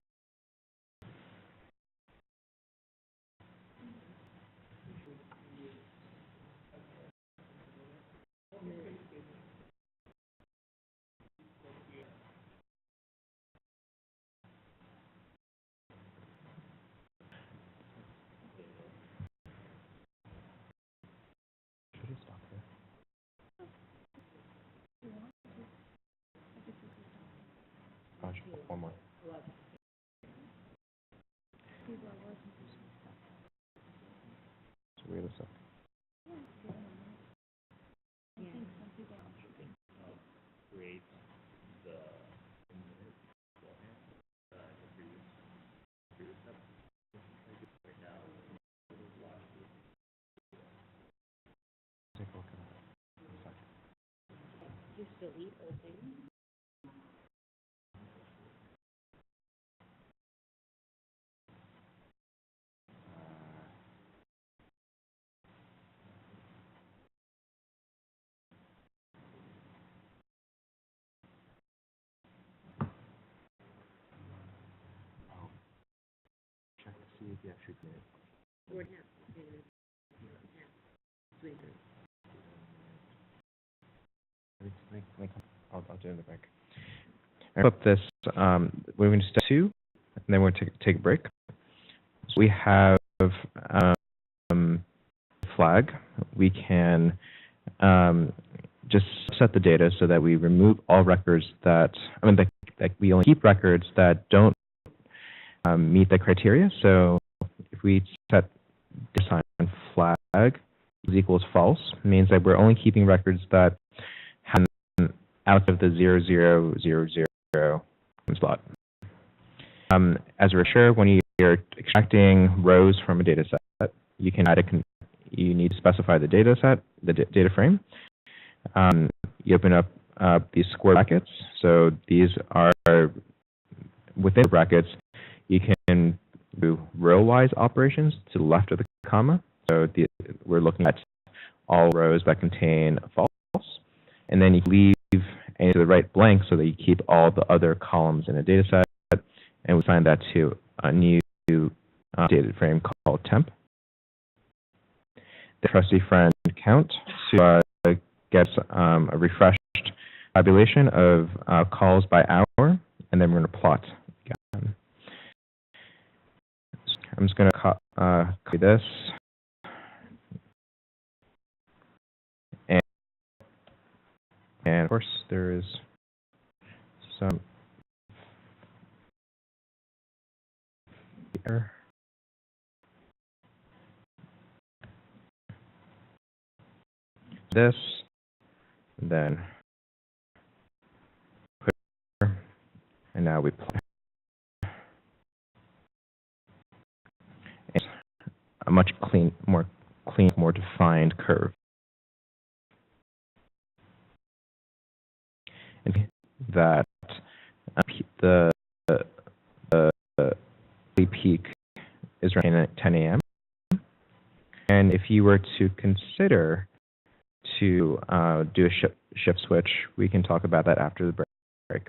One more. So wait a sec. Just delete open. Check to see if you actually did it. Or no. I'll do it in the break. Flip this. We're going to step 2, and then we're going to take a break. So we have flag. We can just set the data so that we remove all records that we only keep records that don't meet the criteria. So if we set sign flag equals false, means that we're only keeping records that have out of the 0000 slot. As a reshape, when you're extracting rows from a data set, you can add you need to specify the data set, the data frame. You open up these square brackets. So these are within the brackets. You can do row-wise operations to the left of the comma. So we're looking at all rows that contain false, and then you leave any to the right blank so that you keep all the other columns in a data set, and we assign that to a new data frame called temp. The trusty friend count to get a refreshed tabulation of calls by hour, and then we're going to plot again. I'm just going to copy this. And of course, there is some error. This, and then put here, and now we plot. It's a much more defined curve. And that the peak is around at 10 a.m. And if you were to consider to do a shift switch, we can talk about that after the break.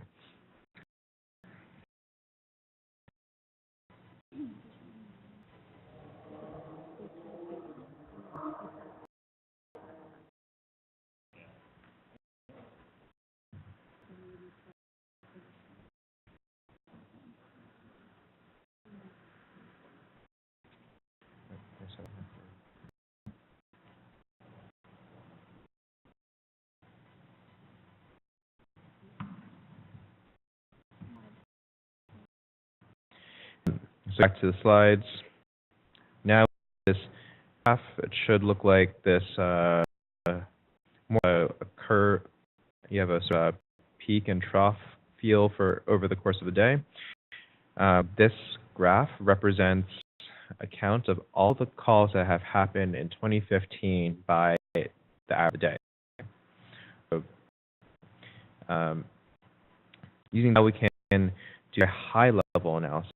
So back to the slides. Now this graph, it should look like this more a curve. You have a sort of peak and trough feel for over the course of the day. This graph represents a count of all the calls that have happened in 2015 by the average day. So, using that, we can do a high-level analysis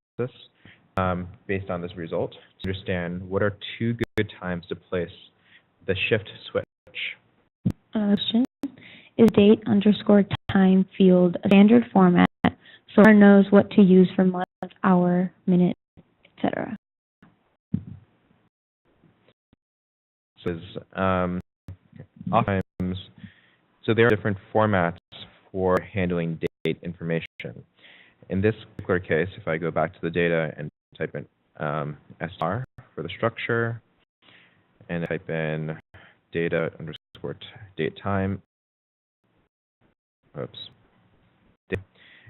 based on this result to understand what are two good times to place the shift switch. Question. Is date_time field a standard format so one knows what to use for month, hour, minute, etc.? So oftentimes, so there are different formats for handling date information. In this particular case, if I go back to the data and type in SR for the structure, and type in data_date time,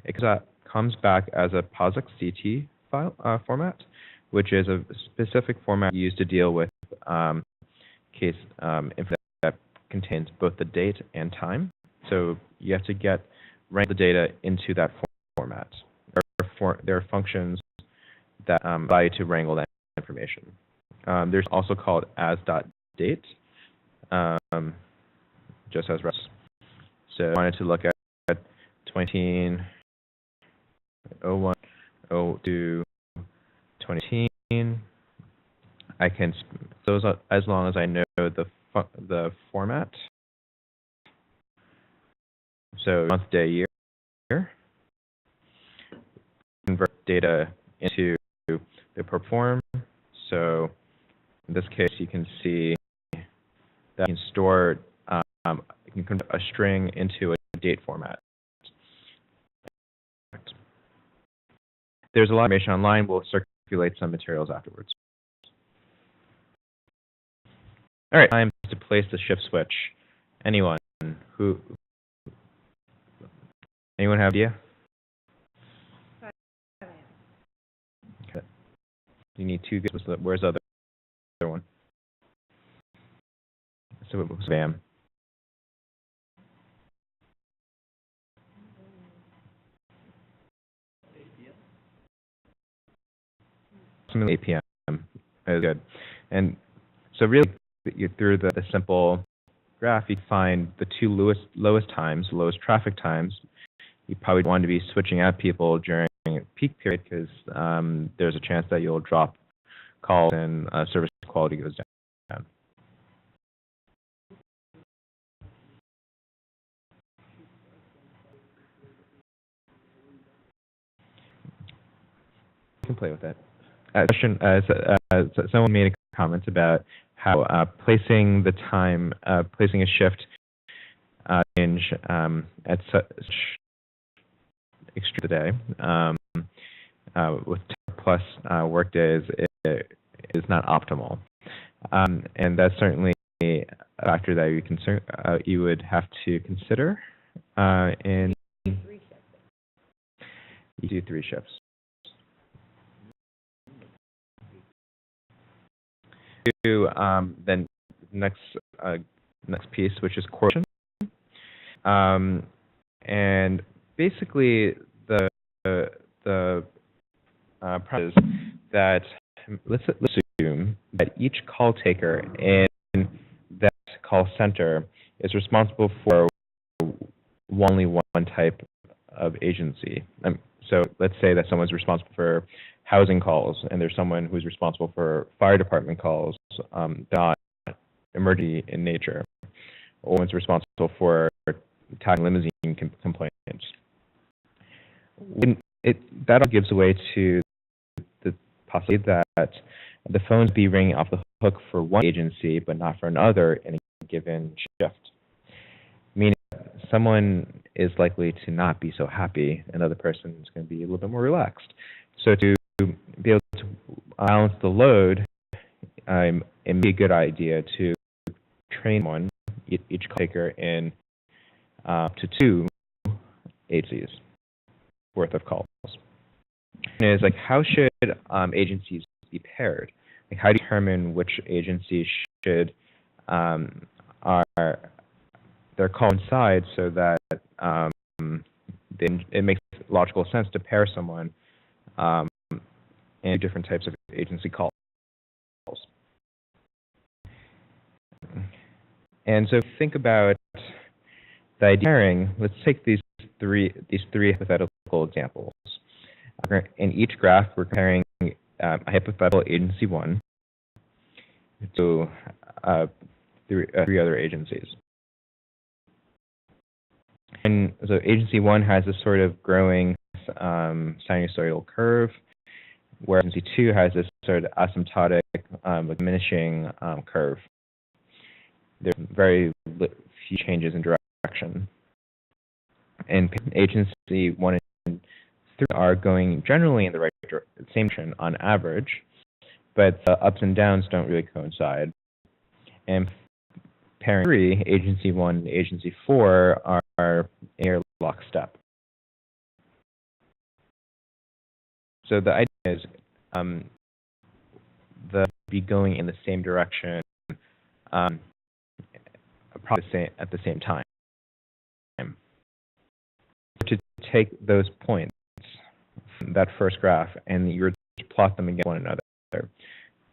it comes back as a POSIX-CT file format, which is a specific format used to deal with case info that contains both the date and time. So you have to wrangle the data into that format. There are functions that allow you to wrangle that information. There's also called as.date, just as reference. So I wanted to look at 2001, 02, 2018. I can those as long as I know the format. So month, day, year. Convert data into the perform. So in this case, you can see that you can store, you can convert a string into a date format. There's a lot of information online. We'll circulate some materials afterwards. All right, time to place the shift switch. Anyone have an idea? Okay. You need two good. Where's the other one? So it was spam. Approximately 8 p.m. is good. And so really, through the simple graph, you find the two lowest traffic times. You probably want to be switching out people during peak period because there's a chance that you'll drop calls and service quality goes down. You can play with that. Question: someone made a comment about how placing the time, placing a shift change at such extreme today with 10+ work days is not optimal, and that's certainly a factor that you would have to consider. In you do 3 shifts. Then next piece, which is correlation, and basically the premise is that let's assume that each call taker in that call center is responsible for only one type of agency. So let's say that someone's responsible for housing calls, and there's someone who's responsible for fire department calls, not emergency in nature, or one's responsible for tagging limousine complaints. That all gives way to the possibility that the phones be ringing off the hook for one agency, but not for another in a given shift. Meaning someone is likely to not be so happy, another person is going to be a little bit more relaxed. So to be able to balance the load, it may be a good idea to train each call taker in to 2 agencies worth of calls. Is like, how should agencies be paired? Like, how do you determine which agencies should they're called inside so that it makes logical sense to pair someone in different types of agency calls. And so think about the idea of pairing. Let's take these three hypothetical examples. In each graph, we're comparing a hypothetical agency 1 to three other agencies. And so agency 1 has this sort of growing sinusoidal curve, where agency 2 has this sort of asymptotic diminishing curve. There's very few changes in direction. And agency 1 and 3 are going generally in the same direction on average, but the ups and downs don't really coincide. And pairing 3, agency 1 and agency 4 are in lockstep. So the idea is they'll be going in the same direction probably at the same time. To take those points, that first graph, and you're to plot them against one another.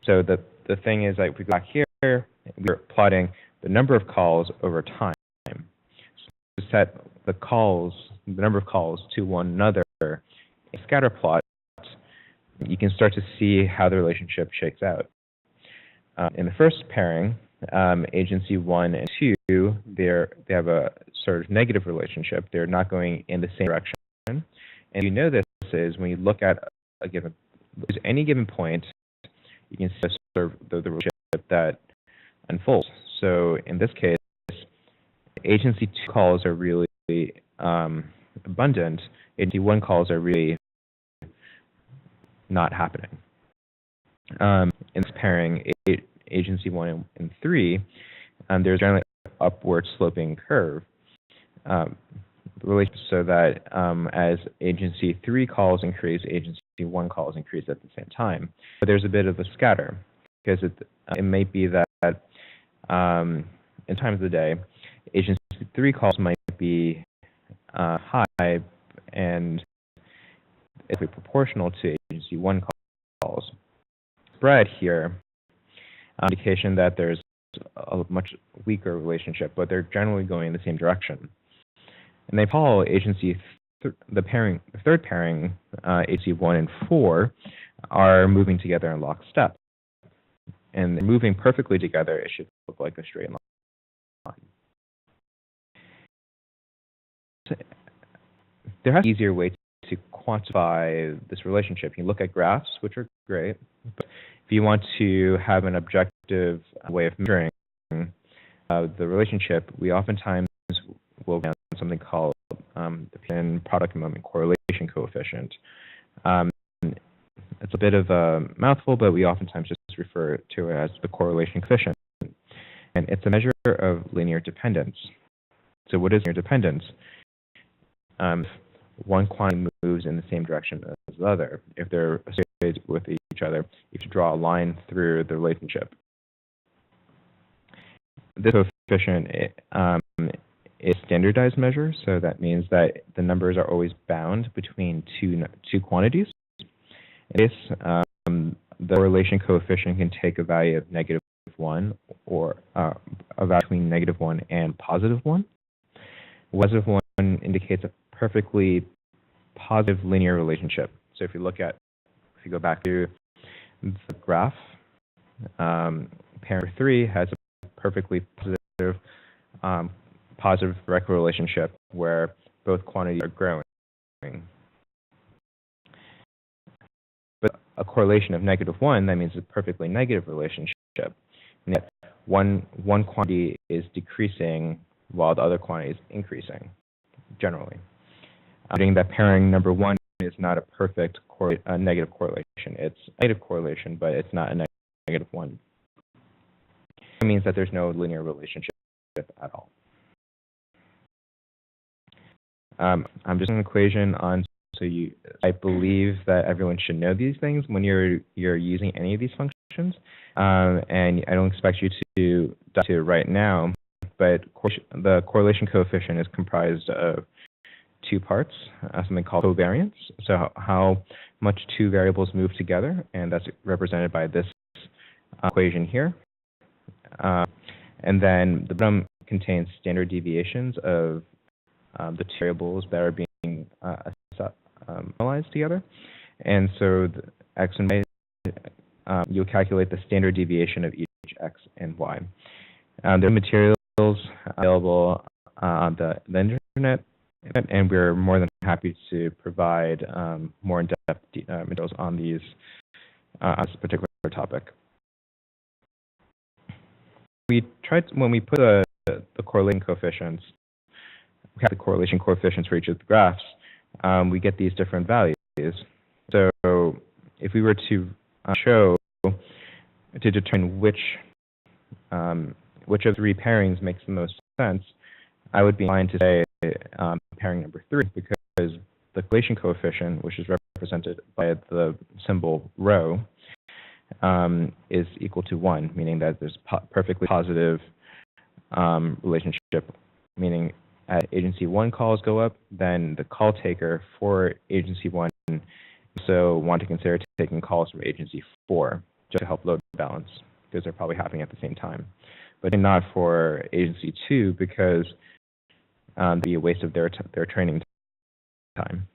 So the thing is, like, if we go back here, we're plotting the number of calls over time. So to set the number of calls to one another in a scatter plot, you can start to see how the relationship shakes out. In the first pairing, agency 1 and 2, they have a sort of negative relationship. They're not going in the same direction. And you know this is when you look at any given point, you can see sort of the relationship that unfolds. So in this case, agency 2 calls are really abundant. Agency 1 calls are really not happening. In this pairing, agency 1 and 3, there's generally an upward sloping curve. So that as agency 3 calls increase, agency 1 calls increase at the same time. But there's a bit of a scatter, because it may be that in times of the day, agency 3 calls might be high and it's proportional to agency 1 calls. Spread here, indication that there's a much weaker relationship, but they're generally going in the same direction. And they call agency the third pairing, agency 1 and 4, are moving together in lockstep. And they're moving perfectly together. It should look like a straight line. There has to be an easier way to quantify this relationship. You can look at graphs, which are great, but if you want to have an objective way of measuring the relationship, we oftentimes will rely on something called the product moment correlation coefficient. It's a bit of a mouthful, but we oftentimes just refer to it as the correlation coefficient. And it's a measure of linear dependence. So what is linear dependence? One quantity moves in the same direction as the other. If they're associated with each other, you should draw a line through the relationship. This coefficient is a standardized measure, so that means that the numbers are always bound between two quantities. In this, the correlation coefficient can take a value of -1 or a value between -1 and +1. +1 indicates a perfectly positive linear relationship. So if you go back to the graph, pair 3 has a perfectly positive direct relationship where both quantities are growing. But a correlation of -1, that means a perfectly negative relationship. And yet one quantity is decreasing while the other quantity is increasing, generally. Noting that pairing number 1 is not a perfect negative correlation. It's a negative correlation, but it's not a -1. It means that there's no linear relationship at all. I'm just an equation on So I believe that everyone should know these things when you're using any of these functions. And I don't expect you to dive into it right now, but the correlation coefficient is comprised of two parts, something called covariance. So how much two variables move together, and that's represented by this equation here. And then the bottom contains standard deviations of the two variables that are being analyzed together. And so the x and y, you'll calculate the standard deviation of each x and y. There are materials available on the internet, and we're more than happy to provide more in-depth materials on these on this particular topic. When we put the correlation coefficients, we have the correlation coefficients for each of the graphs, we get these different values. So if we were to determine which of three pairings makes the most sense, I would be inclined to say pairing number 3, because the correlation coefficient, which is represented by the symbol rho, is equal to 1, meaning that there's perfectly positive relationship, meaning as agency 1 calls go up, then the call taker for agency 1 also want to consider taking calls from agency 4 just to help load balance, because they're probably happening at the same time. But not for agency 2, because it'd be a waste of their training time.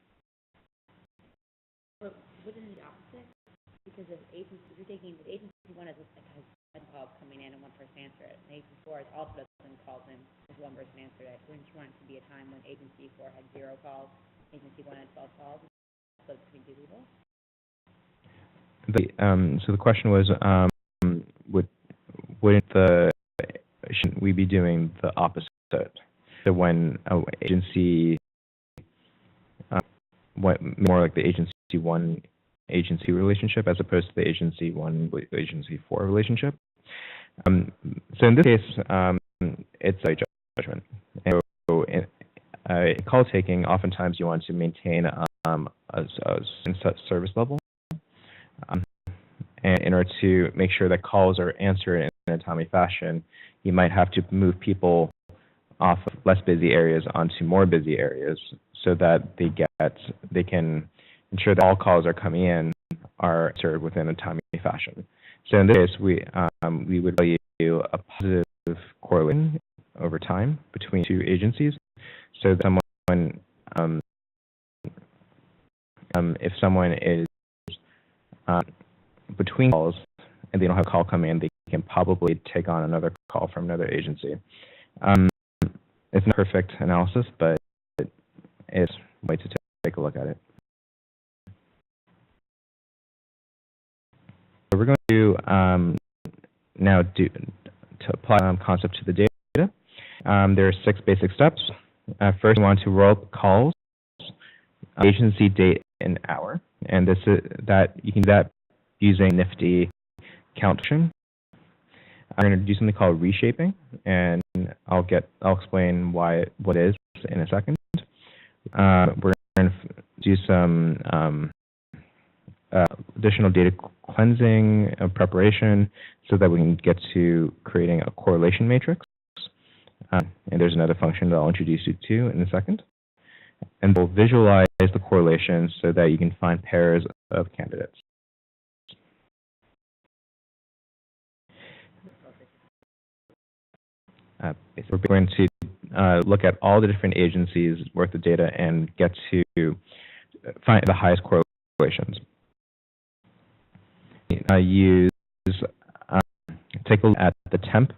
Well, wouldn't it be opposite? Because if you're taking agency 1 has 10 calls coming in and one person answer it, and agency 4 has also dozen calls in with one person answer it. Wouldn't you want it to be a time when agency 4 had 0 calls, agency 1 had 12 calls, so between two people? So the question was, shouldn't we be doing the opposite? So when agency, more like the agency 1 agency relationship as opposed to the agency 1 agency 4 relationship. So in this case, it's a judgment. And so in call taking, oftentimes you want to maintain a service level. And in order to make sure that calls are answered in a timely fashion, you might have to move people off of less busy areas onto more busy areas, so that they can ensure that all calls are coming in are answered within a timely fashion. So in this case, we would value a positive correlation over time between two agencies, so that if someone is between calls and they don't have a call come in, they can probably take on another call from another agency. It's not perfect analysis, but it's a way to take a look at it. So we're going to now to apply concept to the data. There are 6 basic steps. First, we want to roll up calls, agency, date, and hour, and this is that you can do that using nifty count function. I'm going to do something called reshaping, and I'll explain what it is in a second. We're going to do some additional data cleansing preparation so that we can get to creating a correlation matrix. And there's another function that I'll introduce you to in a second. And we'll visualize the correlation so that you can find pairs of candidates. We're going to look at all the different agencies worth of data and get to find the highest correlations. Take a look at the temp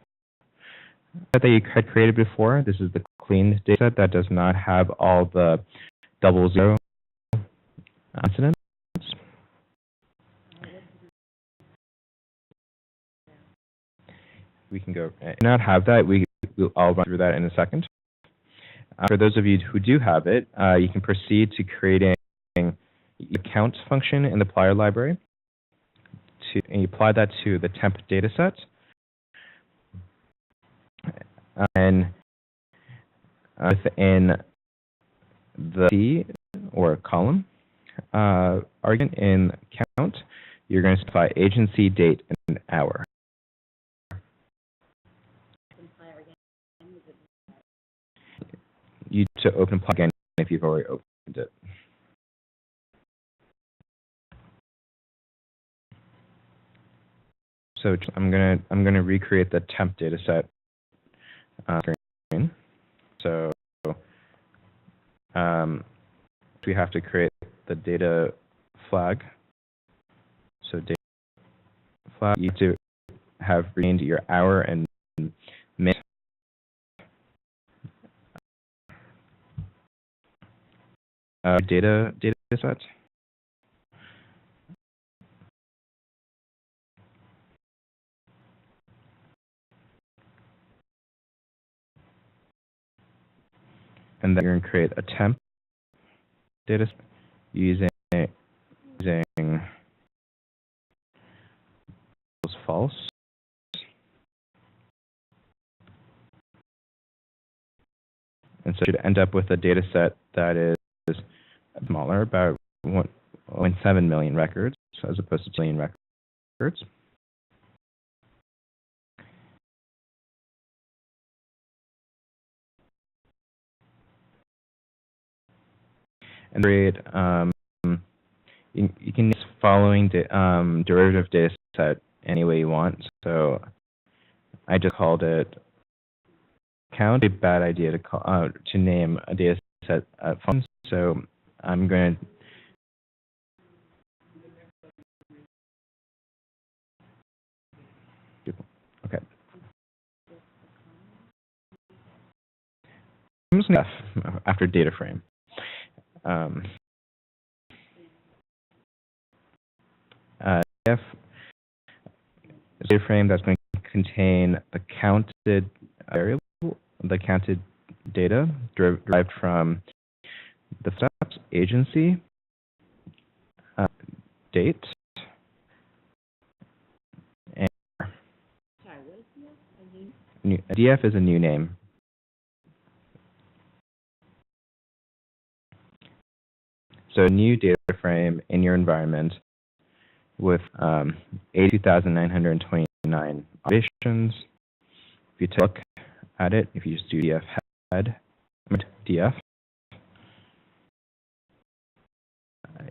that you had created before. This is the clean data that does not have all the 00 incidents. We can go not have that. I'll run through that in a second. For those of you who do have it, you can proceed to creating a count function in the plier library. And you apply that to the temp data set. And within the C or column, argument in count, you're going to specify agency, date, and hour. You to open apply again if you've already opened it. So I'm gonna recreate the temp data set screen. So we have to create the data flag. So data flag, you have to have renamed your hour and minute. Data set. And then you're going to create a temp data set using false. And so you should end up with a data set that is smaller, about 1.7 million records, as opposed to 2 million records. And create, you can use following derivative data set any way you want. So I just called it count. It's a bad idea to call to name a data set function. So I'm going to okay. I'm just going to after data frame. If a data frame that's going to contain the counted variable, the counted data derived from the steps, agency, date, and Sorry, what is DF? DF is a new name. So a new data frame in your environment with 82,929 operations. If you take a look at it, if you just do DF head, DF,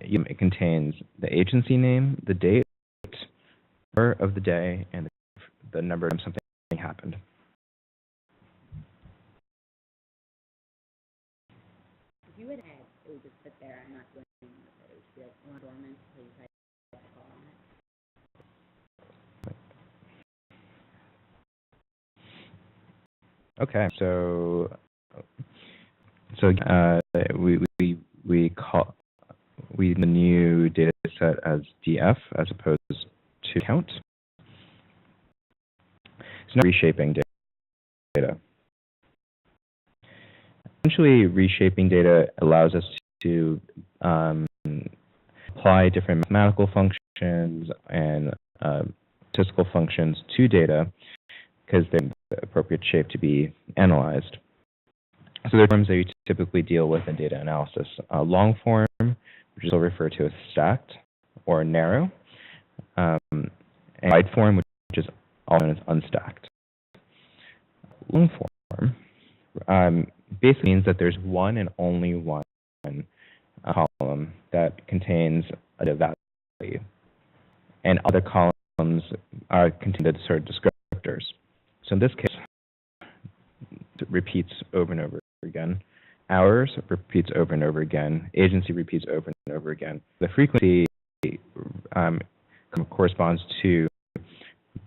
it contains the agency name, the date, hour of the day, and the number of times something happened. If you would add, it would just sit there. I'm not doing anything with it. It would be like on dormant until you type the call on it. Okay, so we the new data set as DF as opposed to count. It's not reshaping data. Essentially, reshaping data allows us to apply different mathematical functions and statistical functions to data because they're the appropriate shape to be analyzed. So there are forms that you typically deal with in data analysis. Long form, which is also referred to as stacked or narrow, and wide form, which is also known as unstacked. Long form basically means that there's one and only one column that contains a value, and other columns are contain the sort of descriptors. So in this case, it repeats over and over again. Hours repeats over and over again. Agency repeats over and over again. The frequency corresponds to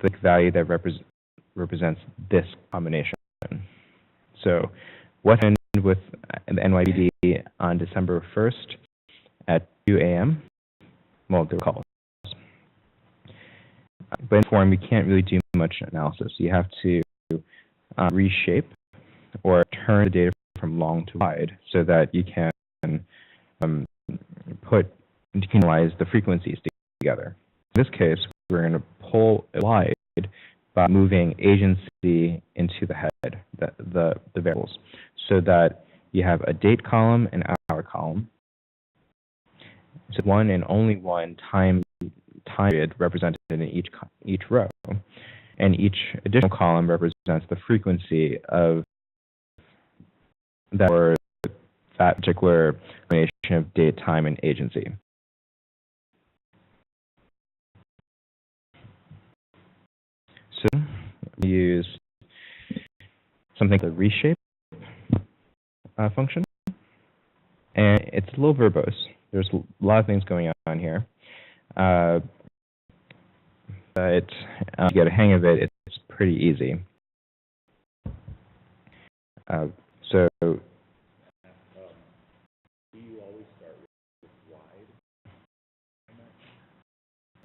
the value that represents this combination. So what happened with the NYPD on December 1st at 2 a.m.? Well, there were calls. But in form, you can't really do much analysis. You have to reshape or turn the data from long to wide so that you can analyze the frequencies together. In this case, we're going to pull it wide by moving agency into the head, the variables, so that you have a date column and hour column. So one and only one time period represented in each row, and each additional column represents the frequency of that or that particular combination of date, time, and agency. So we use something like the reshape function, and it's a little verbose. There's a lot of things going on here, but to get a hang of it, it's pretty easy. So do you always start with wide?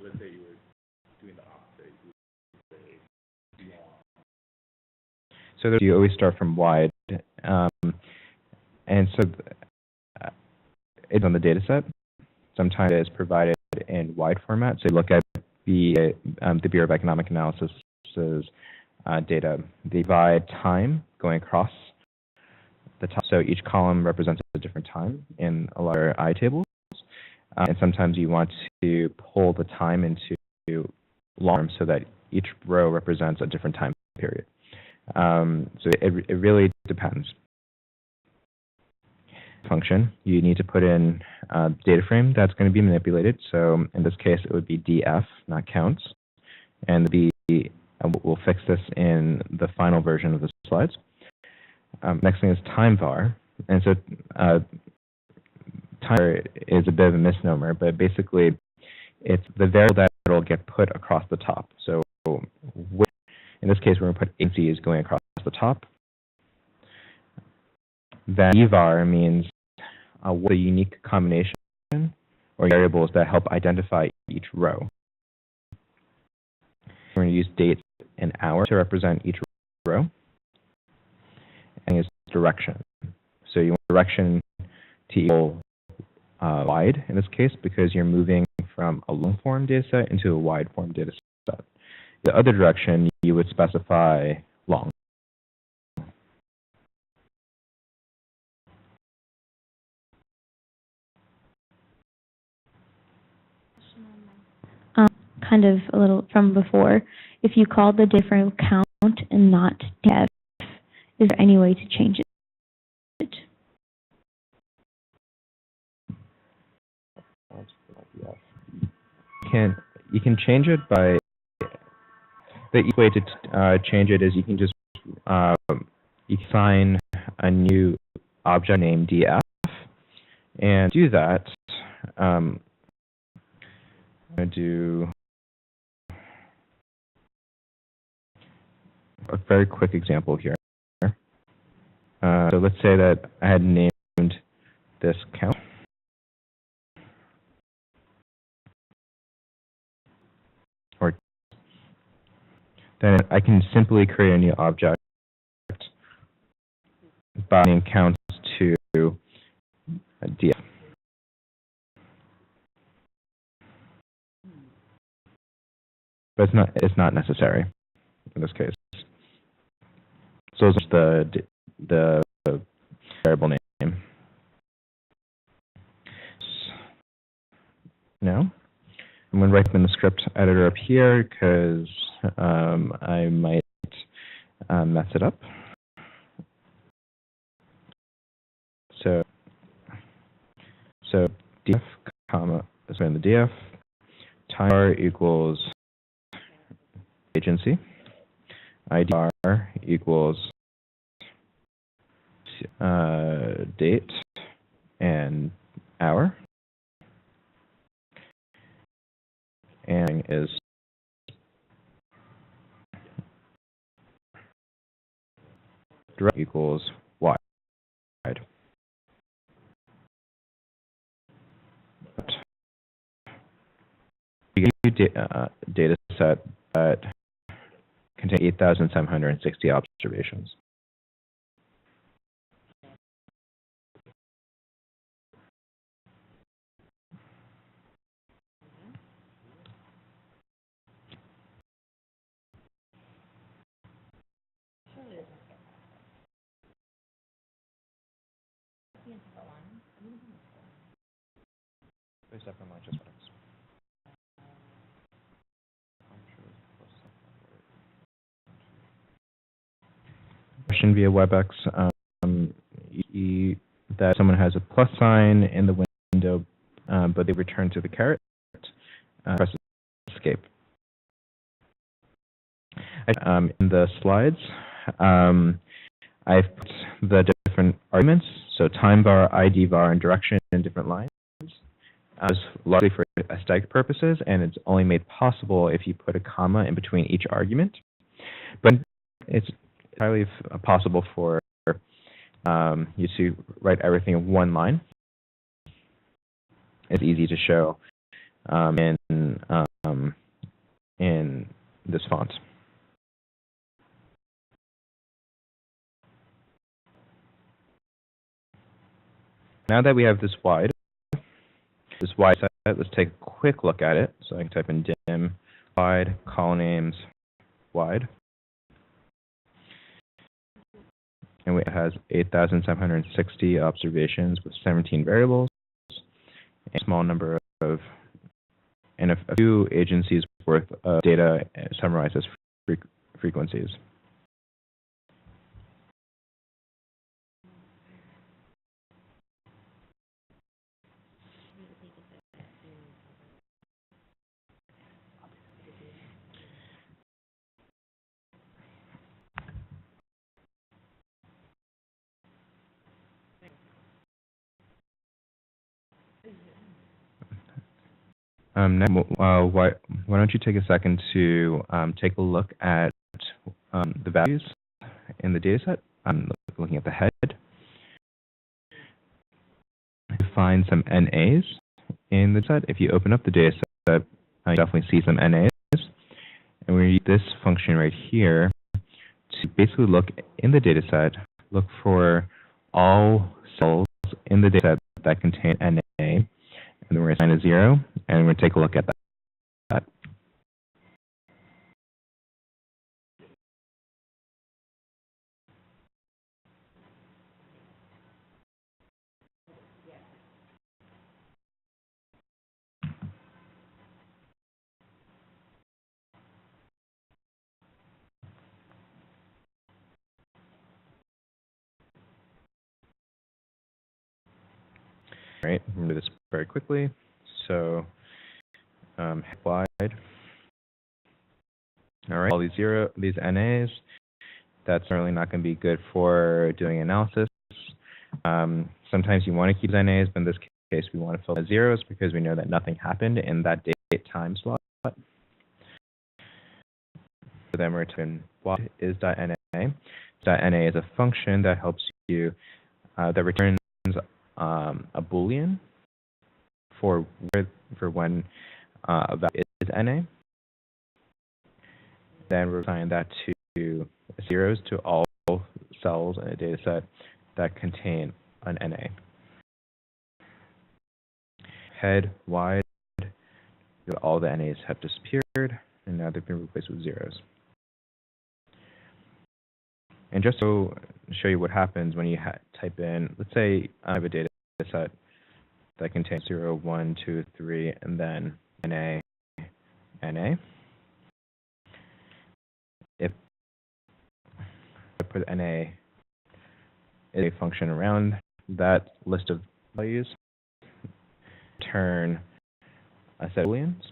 Let's say you were doing the opposite. You would say long. So you always start from wide, and so it's on the data set. Sometimes it is provided in wide format. So you look at the Bureau of Economic Analysis's data. They divide time going across the top. So each column represents a different time in a lot of I tables. And sometimes you want to pull the time into long so that each row represents a different time period. So it really depends. Function, you need to put in data frame that's going to be manipulated. So in this case, it would be df, not counts. And we'll fix this in the final version of the slides. Next thing is time var. And so time var is a bit of a misnomer, but basically it's the variable that will get put across the top. So in this case, we're going to put agency is going across the top. Then var means what the unique combination or variables that help identify each row. We're going to use date and hour to represent each row. And is direction. So you want direction to equal wide in this case because you're moving from a long form data set into a wide form data set. The other direction you would specify long. Kind of a little from before. If you called the different count and not def, is there any way to change it? You can change it by the easy way to change it is you can just you can find a new object named df and do that. I'm going to do a very quick example here. So let's say that I had named this count. Or then I can simply create a new object by adding counts to df. But it's not necessary in this case. So it's the variable name. Now, I'm going to write them in the script editor up here because I might mess it up. So df, comma, let's put in the df, time equals agency, idr equals date and hour, and is direct equals wide. You get a data set that contains 8,760 observations. separate line, just question via WebEx, that someone has a plus sign in the window, but they return to the caret, press escape. In the slides, I've put the different arguments, so time var, ID var, and direction in different lines. It's largely for aesthetic purposes, and it's only made possible if you put a comma in between each argument. But it's entirely possible for you to write everything in one line. It's easy to show in this font. Now that we have this wide set, let's take a quick look at it. So I can type in dim, wide, call names, wide. And it has 8,760 observations with 17 variables, and a small number of, and a few agencies worth of data summarized as frequencies. Why don't you take a second to take a look at the values in the dataset? I'm looking at the head. You find some NAs in the set. If you open up the dataset, you definitely see some NAs. And we use this function right here to basically look in the dataset, look for all cells in the dataset that contain NA. And then we're going to assign a 0, and we're going to take a look at that. All right, we're going to do this very quickly. So, wide. All right, all these NAs, that's certainly not going to be good for doing analysis. Sometimes you want to keep NAs, but in this case, we want to fill the zeros because we know that nothing happened in that date time slot. So then we're to what is .na. .na is a function that helps you that returns a Boolean for when a value is NA. Then we're assigning that to zeros to all cells in a data set that contain an NA. Head, wide, all the NAs have disappeared, and now they've been replaced with zeros. And just to show you what happens when you type in, let's say I have a data set that contains 0, 1, 2, 3, and then NA, NA. If I put NA is a function around that list of values, turn a set of booleans,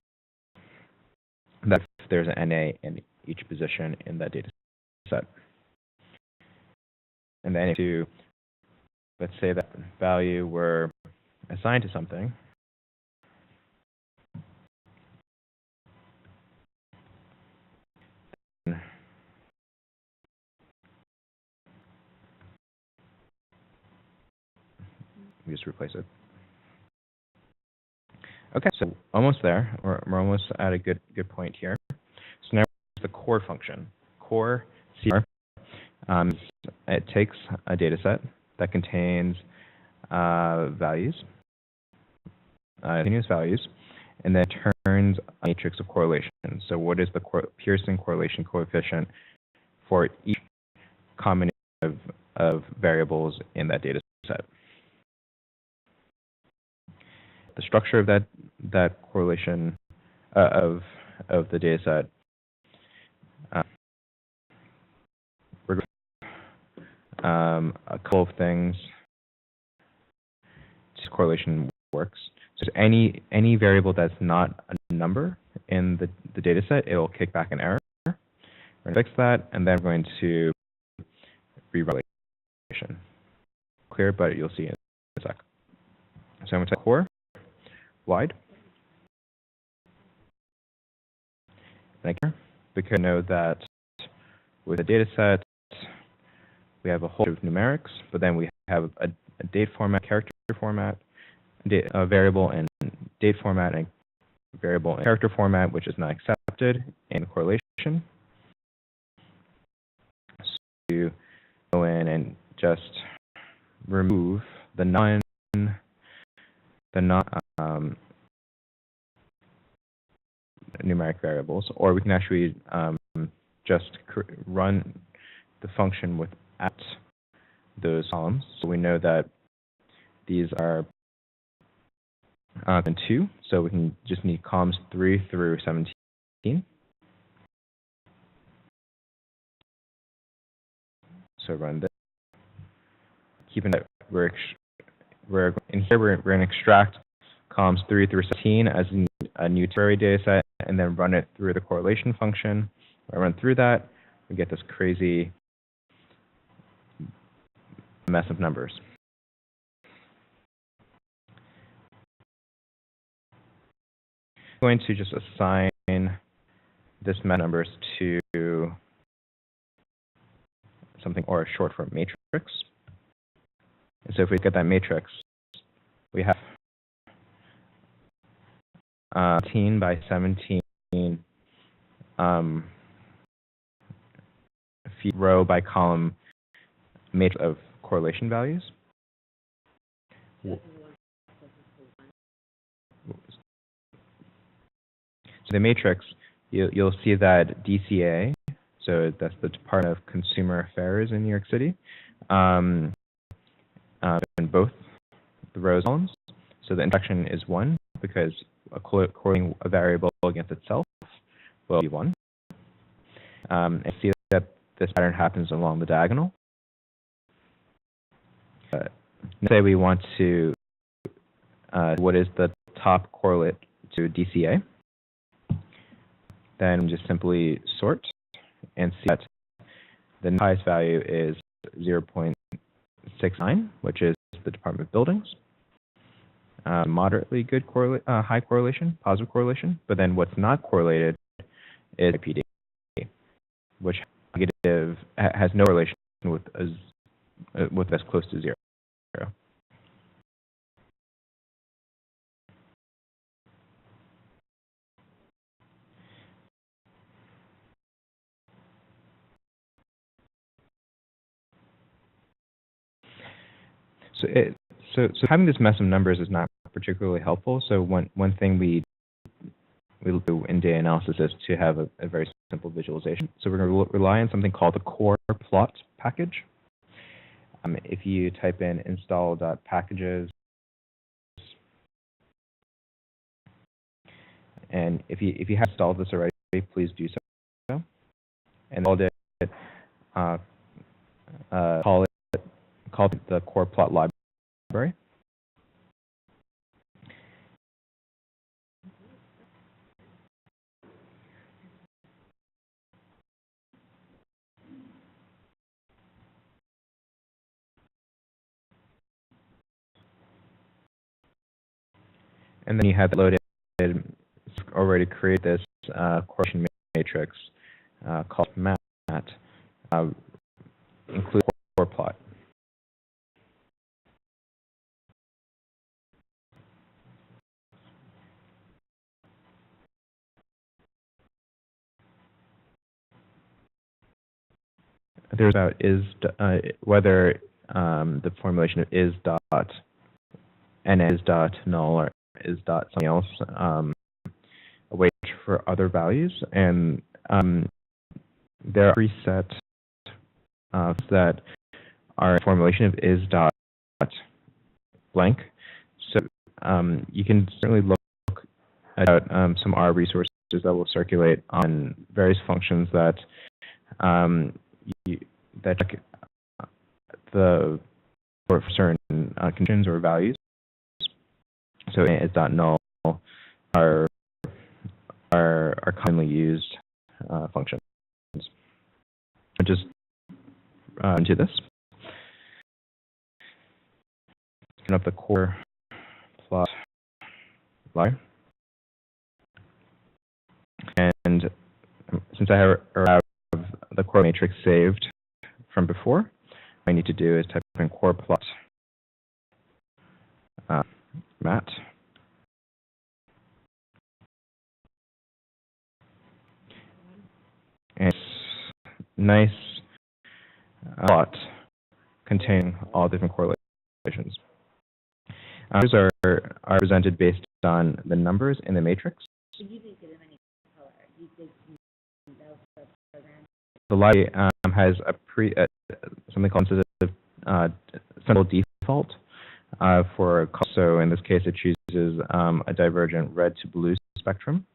that if there's an NA in each position in that data set. And then to, let's say that value were assigned to something, we just replace it. Okay, so almost there. We're almost at a good point here. So now the core function. Core CR. It takes a data set that contains values, continuous values, and then turns a matrix of correlation. So what is the Pearson correlation coefficient for each combination of variables in that data set? the structure of that correlation of the data set. A couple of things. This correlation works. So any variable that's not a number in the data set, it will kick back an error. We're going to fix that, and then we're going to rewrite correlation. Clear, but you'll see in a sec. So I'm going to type core wide. And because I know that with a data set, we have a whole bunch of numerics, but then we have a date format, character format, a variable in date format, and variable in character format, which is not accepted in correlation. So you go in and just remove the numeric variables, or we can actually just run the function without those columns. So we know that these are 2, so we can just need columns 3 through 17. So run this. Keeping that we're in here, we're going to extract columns 3 through 17 as a new temporary data set, and then run it through the correlation function. When I run through that, we get this crazy mess of numbers. I'm going to just assign this mess of numbers to something or a short form matrix. And so if we get that matrix, we have 18 by 17 row by column matrix of correlation values. So the matrix, you'll see that DCA, so that's the Department of Consumer Affairs in New York City, in both the rows and columns. So the intersection is 1 because correlating a variable against itself will be 1. And see that this pattern happens along the diagonal. Say we want to, what is the top correlate to DCA? Then just simply sort and see that the highest value is 0.69, which is the Department of Buildings. Moderately good high correlation, positive correlation, but then what's not correlated is IPD, which negative has no relation with as close to 0. So having this mess of numbers is not particularly helpful. So one thing we do in data analysis is to have a very simple visualization. So we're going to rely on something called the core plot package. If you type in install.packages, and if you have installed this already, please do so. And all it call it the core plot library. And then you have loaded, already create this correlation matrix called mat, include core plot. There's about whether the formulation of is dot and is dot null or is dot something else a way for other values, and there are preset that are formulation of is dot blank. So you can certainly look at some R resources that will circulate on various functions that that check the for certain conditions or values. So is .null are commonly used functions. I'll just into this. Turn up the core plot library. And since I have the core matrix saved from before, what I need to do is type in core plot mat. And it's nice plot containing all different correlations. These are presented based on the numbers in the matrix. The library has something called simple default for color. So in this case, it chooses a divergent red to blue spectrum,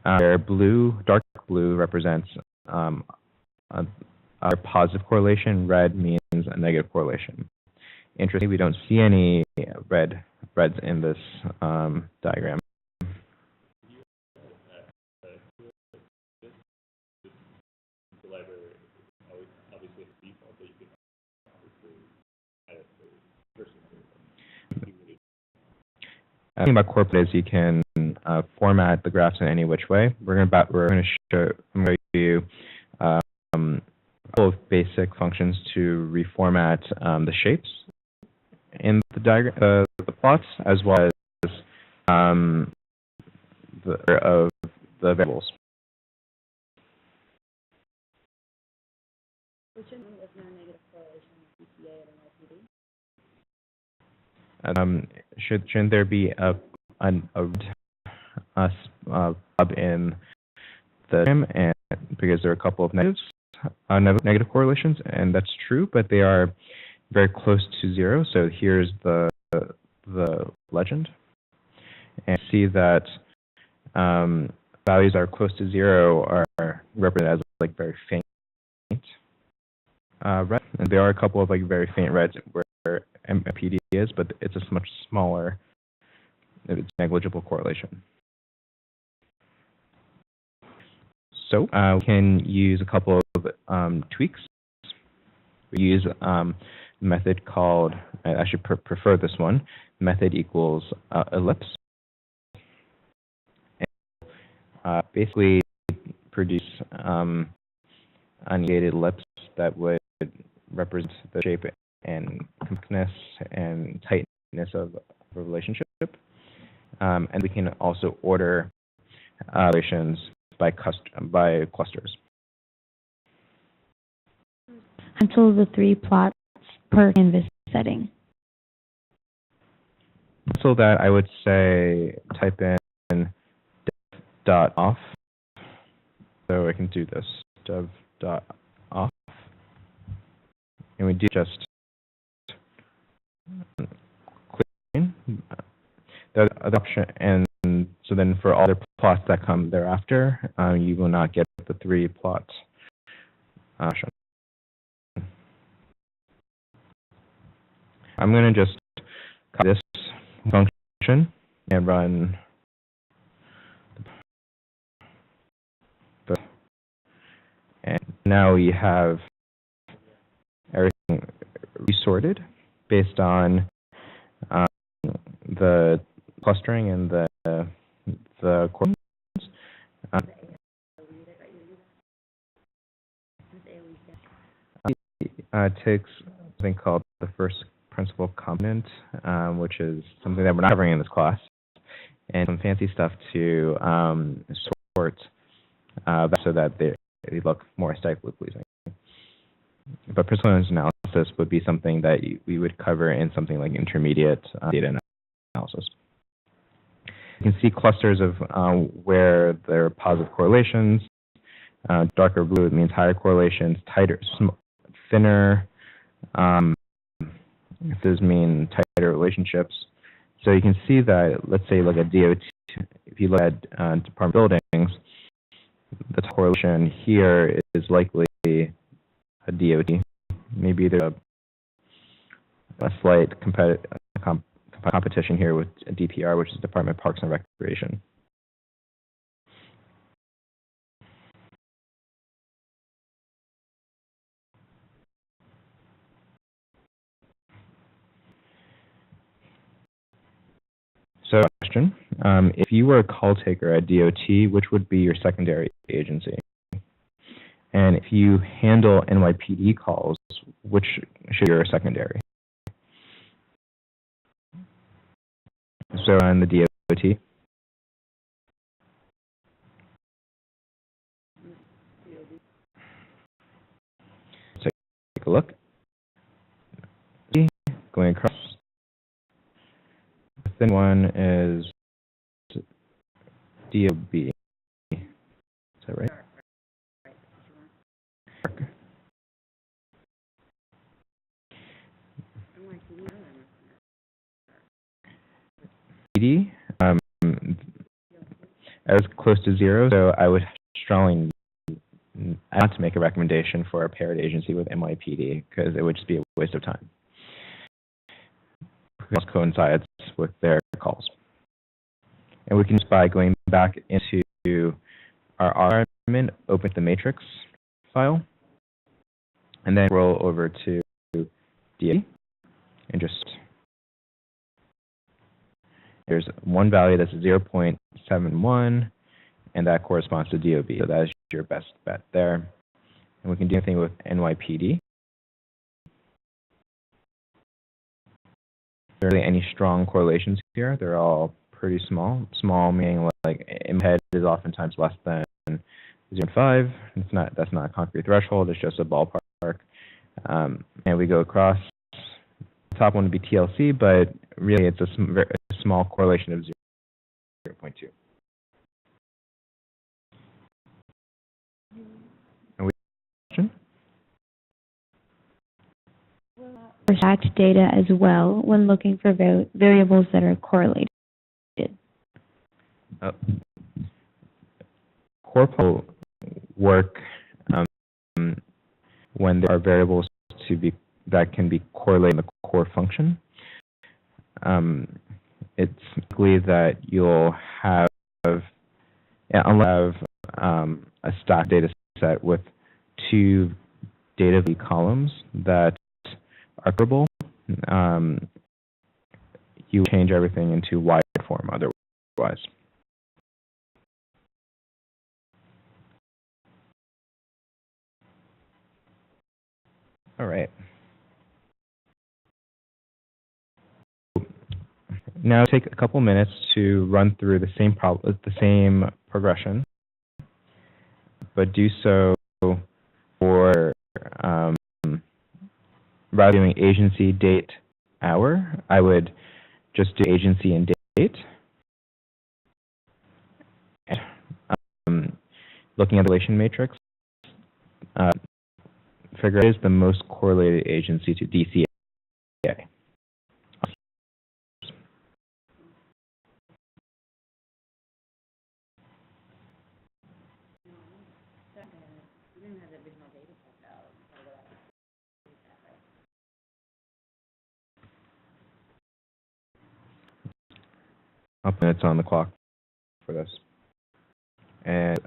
where dark blue represents a positive correlation, red means a negative correlation. Interestingly, we don't see any reds in this diagram. The thing about corporate is you can format the graphs in any which way. I'm going to show you a couple of basic functions to reformat the shapes in the diagram, the plots, as well as the variables. Which one was non-negative correlation with CPA at NYPD? Shouldn't there be a blob in the trim, and because there are a couple of negative correlations, and that's true, but they are very close to zero. So here's the legend, and see that values that are close to zero are represented as like very faint red, and there are a couple of like very faint reds where MPD is, but it's a much smaller, it's negligible correlation. So we can use a couple of tweaks. We use a method called, I actually prefer this one, method equals ellipse. And, basically produce an negated ellipse that would represent the shape and compactness and tightness of a relationship. And we can also order relations by clusters. Until the 3 plots per canvas setting. So that I would say type in dev.off. So I can do this, dev.off. And we do just click in the other option, and so then for all the plots that come thereafter, you will not get the 3 plots option. I'm going to just copy this function and run and now we have everything resorted based on the clustering and the coordinates. It takes something called the first principal component, which is something that we're not covering in this class, and some fancy stuff to sort so that they look more aesthetically pleasing. But principal analysis would be something that we would cover in something like intermediate data analysis. You can see clusters of where there are positive correlations. Darker blue means higher correlations, tighter, thinner. This mean tighter relationships. So you can see that, let's say, look at DOT. If you look at department buildings, the correlation here is likely a DOT. Maybe there's a slight competition here with DPR, which is Department of Parks and Recreation. So, question, if you were a call taker at DOT, which would be your secondary agency? And if you handle NYPD calls, which should be your secondary? So on the DOT. Take a look. Going across. The thin one is DOB. Is that right? PD, as close to zero, so I would strongly not to make a recommendation for a paired agency with NYPD because it would just be a waste of time. It coincides with their calls. And we can just, by going back into our environment, open the matrix file, and then roll over to DA and just there's one value that's 0.71, and that corresponds to DOB. So that is your best bet there. And we can do anything with NYPD. There aren't any strong correlations here. They're all pretty small. Small meaning like head is oftentimes less than 0.5. That's not a concrete threshold. It's just a ballpark. And we go across. The top one would be TLC, but really it's a small correlation of 0.2. And we question? Retract data as well when looking for variables that are correlated. Corpel work when there are variables that can be correlated in the core function. It's likely that you'll have a stock data set with two data columns that are comparable. You change everything into wide form otherwise. All right. Now take a couple minutes to run through the same progression, but do so for rather than doing agency, date, hour. I would just do agency and date. Looking at the relation matrix, figure out is the most correlated agency to DCA. Up minutes on the clock for this. And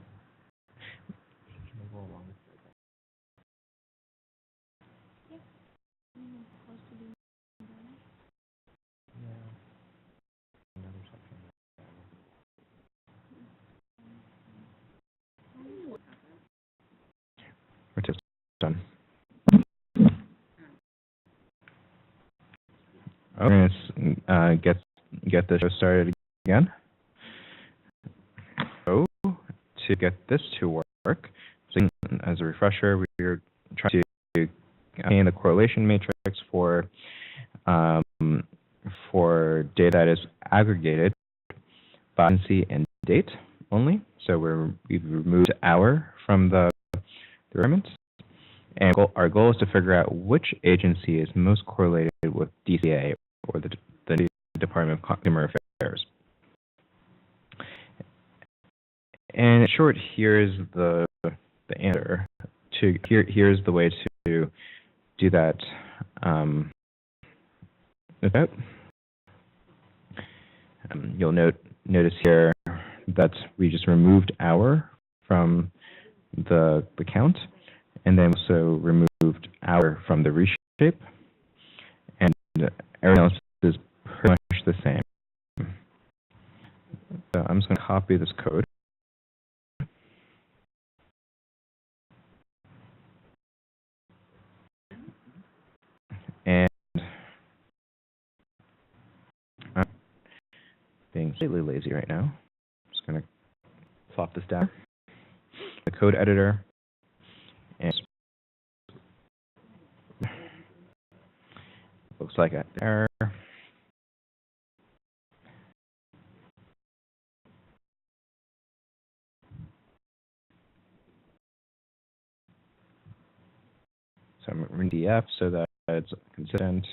we're just done. We're going to get this show started again. So to get this to work, so as a refresher, we're trying to obtain the correlation matrix for data that is aggregated by agency and date only. So we've removed hour from the requirements. And our goal is to figure out which agency is most correlated with DCA, or the Department of Consumer Affairs. And in short, here's the answer to here's the way to do that. You'll notice here that we just removed hour from the count, and then also removed hour from the reshape, and everything else is pretty much the same. So I'm just going to copy this code. And I'm being slightly lazy right now. I'm just going to plop this down. The code editor. And looks like an error. So I'm in DF so that it's consistent.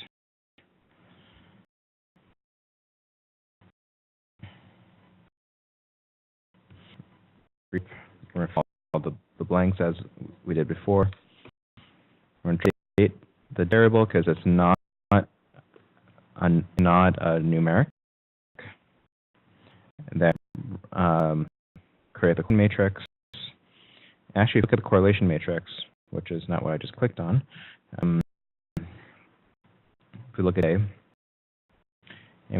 We're going to follow the blanks as we did before. We're going to create the variable because it's not a numeric. And then create the matrix. Actually, look at the correlation matrix, which is not what I just clicked on. If we look at A, and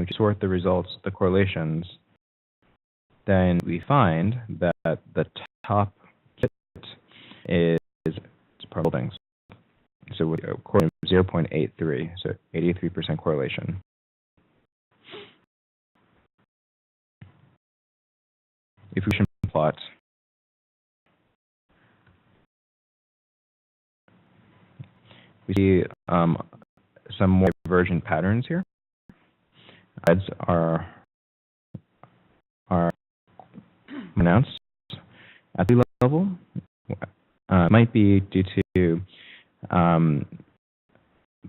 we sort the results, the correlations, then we find that the top kit is purple things. So with a correlation of 0.83, so 83% correlation. If we plot we see some more divergent patterns here. Odds are announced at the level. Might be due to the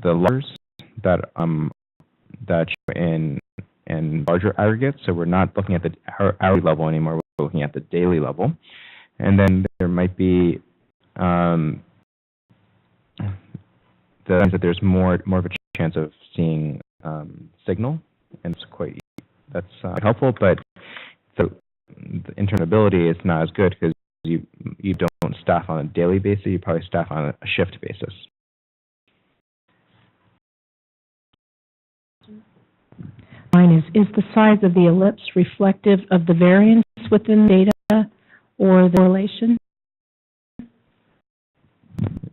letters that show in larger aggregates. So we're not looking at the hourly level anymore. We're looking at the daily level, and then there might be that there's more of a chance of seeing signal, and that's helpful. But the internability is not as good because you don't staff on a daily basis. You probably staff on a shift basis. Mine is the size of the ellipse reflective of the variance within the data or the correlation?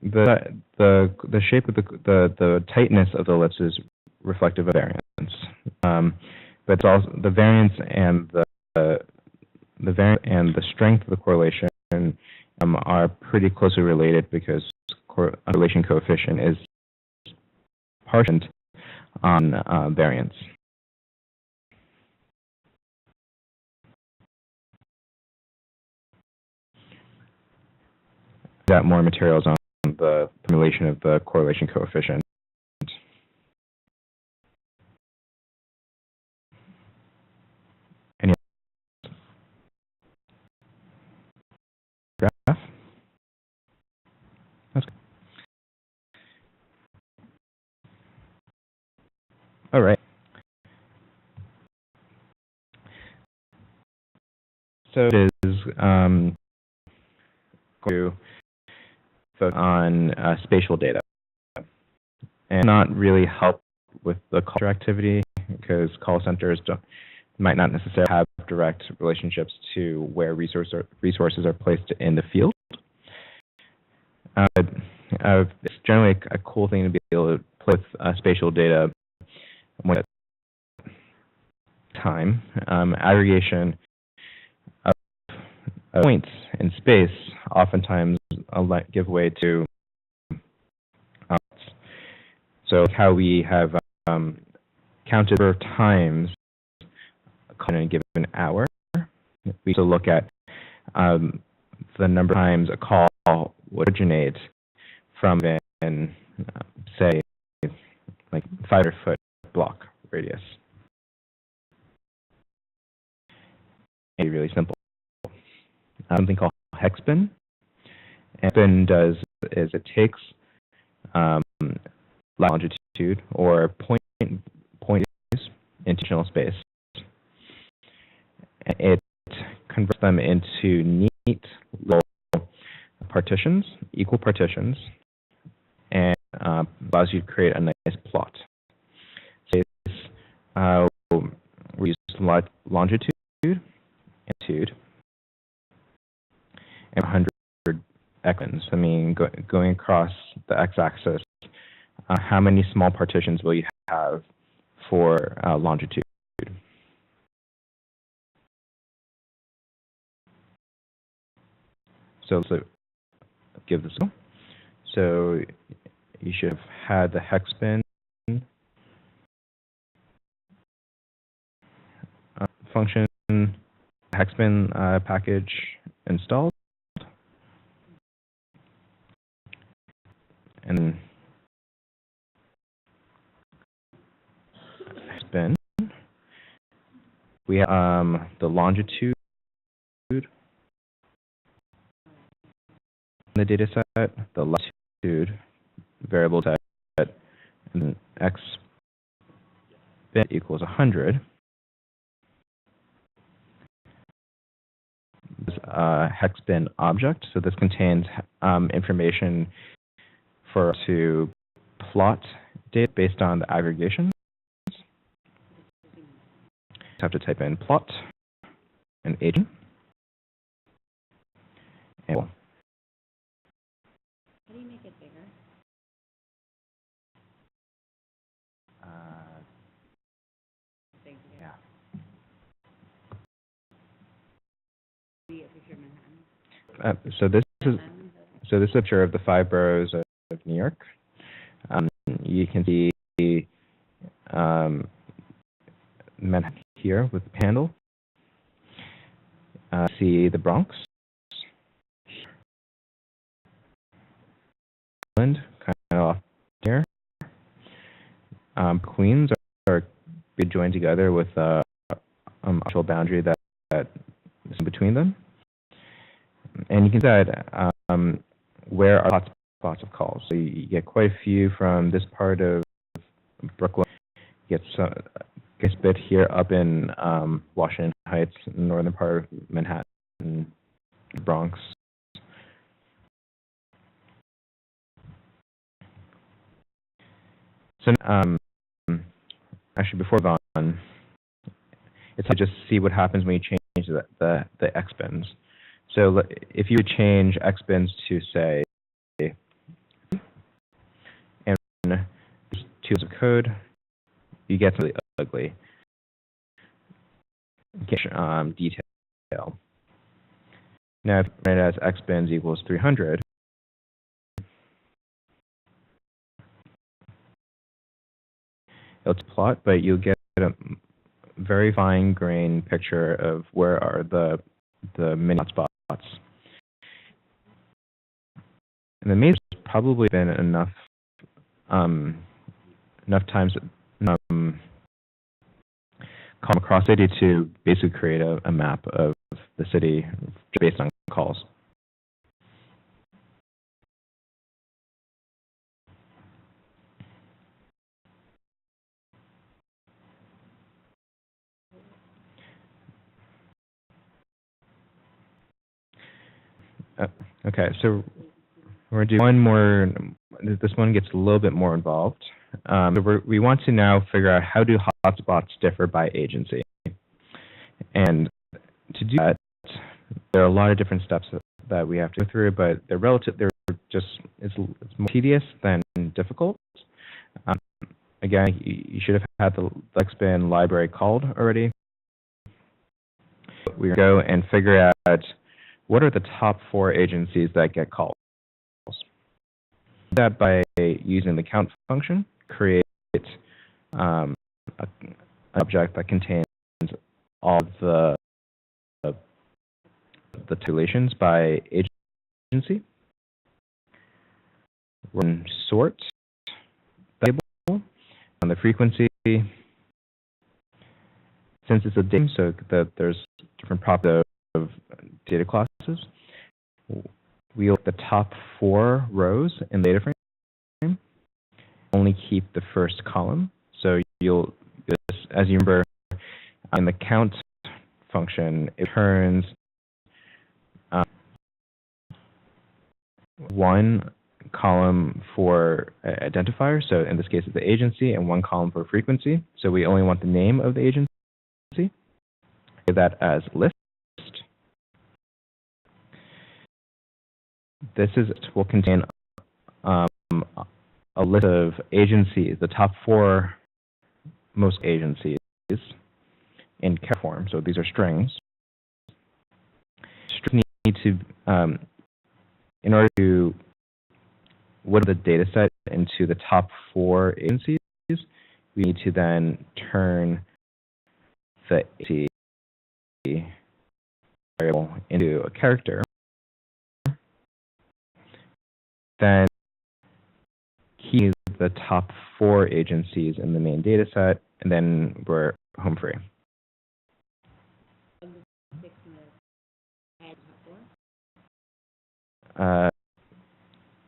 The shape of the tightness of the ellipse is reflective of variance, but it's also the variance and the strength of the correlation are pretty closely related because correlation coefficient is partial on variance. Got more materials on the formulation of the correlation coefficient. Any graph? That's good. All right. So it is to focus on spatial data, and not really help with the call center activity because call centers might not necessarily have direct relationships to where resources are placed in the field. It's generally a cool thing to be able to play with spatial data when it's time. Aggregation of points in space oftentimes give way to so how we have counted for times in a given hour. We also look at the number of times a call would originate from an say like 500-foot block radius. and really simple. Something called hexbin. And hexbin does is it takes longitude or points into dimensional space. And it converts them into neat little partitions, equal partitions, and allows you to create a nice plot. So we use longitude, amplitude, and 100 x. I mean, going across the x-axis, how many small partitions will you have for longitude? So let's give this a go. So you should have had the hexbin function, hexbin package installed, and then hexbin. We have the longitude in the data set, the latitude variable set, and then x bit equals 100. This hexbin object, so this contains information for us to plot data based on the aggregation. You have to type in plot and agent. And How do you make it bigger? Yeah. Be a picture of Manhattan. So this is a picture of the 5 boroughs of New York. You can see Manhattan here with the panel. See the Bronx, Island, kind of off here. Queens are joined together with a actual boundary that is in between them. And you can see that where are lots of calls. So you get quite a few from this part of Brooklyn. You get a bit here up in Washington Heights, northern part of Manhattan, Bronx. So actually, before on, it's to just see what happens when you change the x-bins. So if you would change x-bins to say, and there's 2 lines of code, you get something ugly. Detail. Now, if you write it as x-bins equals 300, it'll plot, but you'll get a very fine-grained picture of where are the mini hotspots. And the maze has probably been enough times come across city to basically create a map of the city based on calls. Okay, so we're going to do one more. This one gets a little bit more involved. So we want to now figure out how do hotspots differ by agency. And to do that, there are a lot of different steps that we have to go through, but they're it's more tedious than difficult. Again, you should have had the Lexbin library called already. We're going to go and figure out what are the top 4 agencies that get calls. That by using the count function, create an object that contains all the relations by agency. Run sort table on the frequency since it's a data, so that there's different properties of data classes, we'll the top 4 rows in the data frame, only keep the first column. So you'll, as you remember, in the count function, it returns one column for identifier, so in this case it's the agency, and one column for frequency. So we only want the name of the agency. Give that as list. This will contain a list of agencies, the top 4 most agencies in character form. So these are strings. Strings need to, in order to put the data set into the top 4 agencies, we need to then turn the agency variable into a character. Then key the top 4 agencies in the main data set, and then we're home free.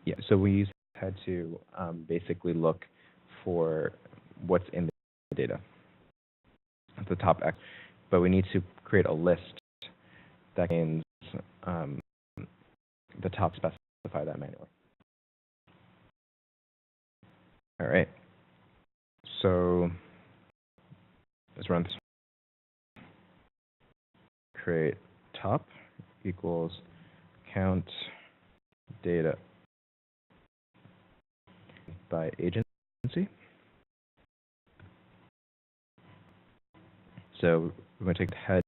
Yeah, so we had to basically look for what's in the data at the top X, but we need to create a list that contains the top, specify that manually. All right, so let's run this. Create top equals count data by agency. So we're going to take the head,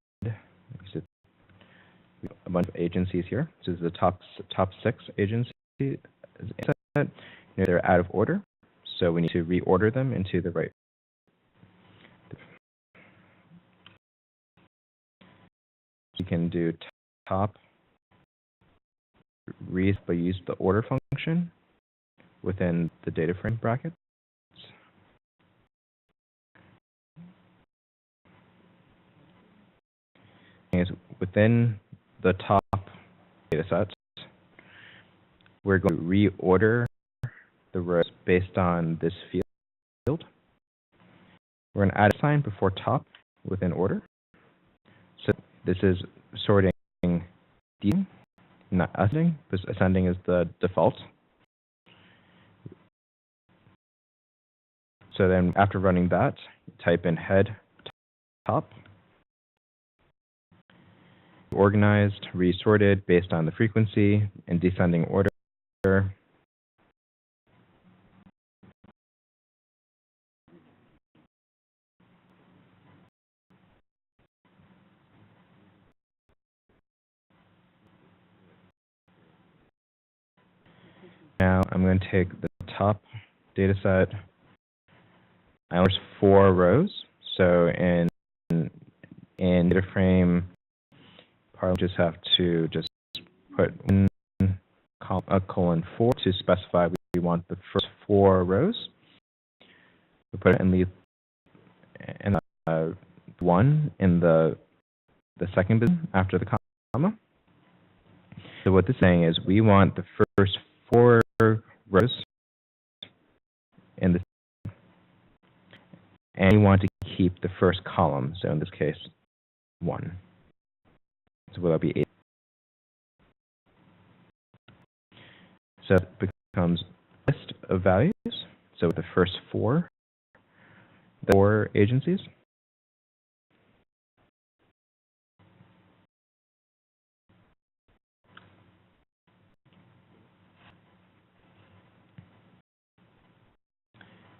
a bunch of agencies here. So this is the top 6 agencies. They're out of order, so we need to reorder them into the right. You can do top read, but use the order function within the data frame brackets. And within the top data sets, we're going to reorder the rows based on this field. We're going to add a sign before top within order. So this is sorting descending, not ascending, because ascending is the default. So then after running that, type in head top, organized, resorted based on the frequency in descending order. Now I'm going to take the top data set. There's 4 rows. So in data frame, we just have to put a colon 4 to specify we want the first 4 rows. We put it in the 1 in the second position after the comma. So what this is saying is we want the first 4 rows in the, and we want to keep the first column. So in this case, 1. So will that be 8? So it becomes a list of values. So the first 4 agencies.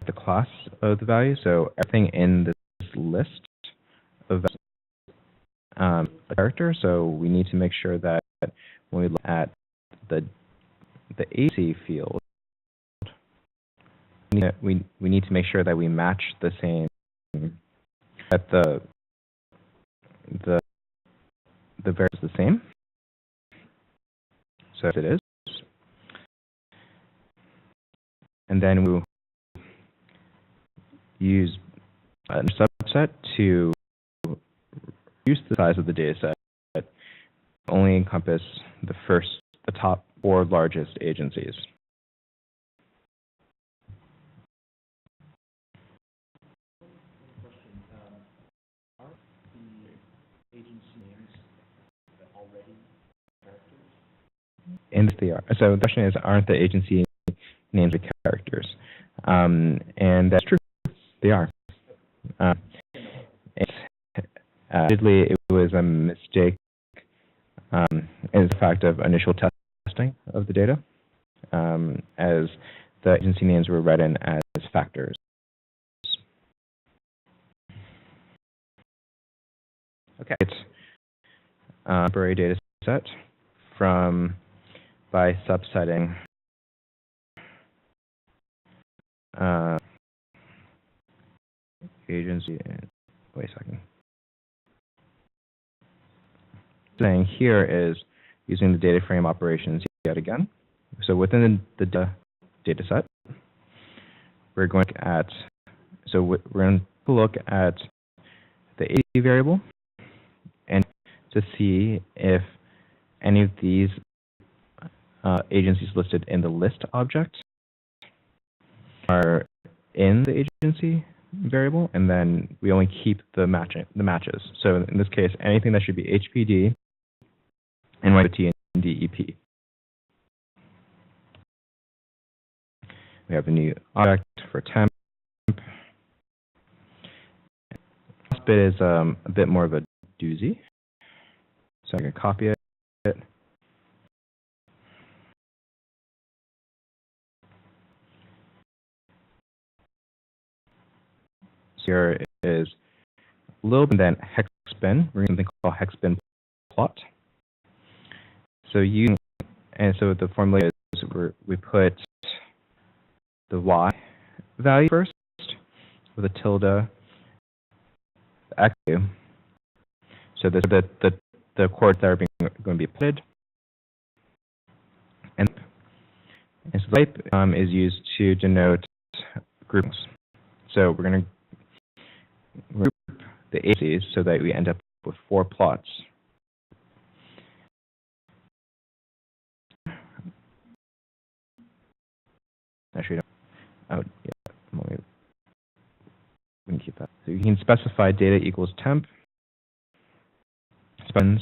The class of the value, so everything in this list of a character. So we need to make sure that when we look at the AC field, we need to make sure that we match the same, that the variable is the same. So if it is, and then we'll use a subset to the size of the data set, only encompass the top 4 largest agencies. And they are. So the question is, aren't the agency names the characters? And that's true. They are. Admittedly, it was a mistake as a fact of initial testing of the data, as the agency names were read in as factors. Okay, it's a temporary data set by subsetting agency. Wait a second. Saying here is using the data frame operations yet again. So within the data set, we're going to we're going to look at the agency variable and to see if any of these agencies listed in the list object are in the agency variable, and then we only keep the matches. So in this case, anything that should be HPD, NYT, and DEP. We have a new object for temp. This bit is a bit more of a doozy, so I can copy it. Here is a little bit, and then hex bin. We're going to call hex bin plot. So the formula is we put the y value first with a tilde, the x value. So the coordinates that are going to be plotted, and so the type is used to denote groups. So we're going to group the agencies so that we end up with 4 plots. Actually, we can keep that. So you can specify data equals temp.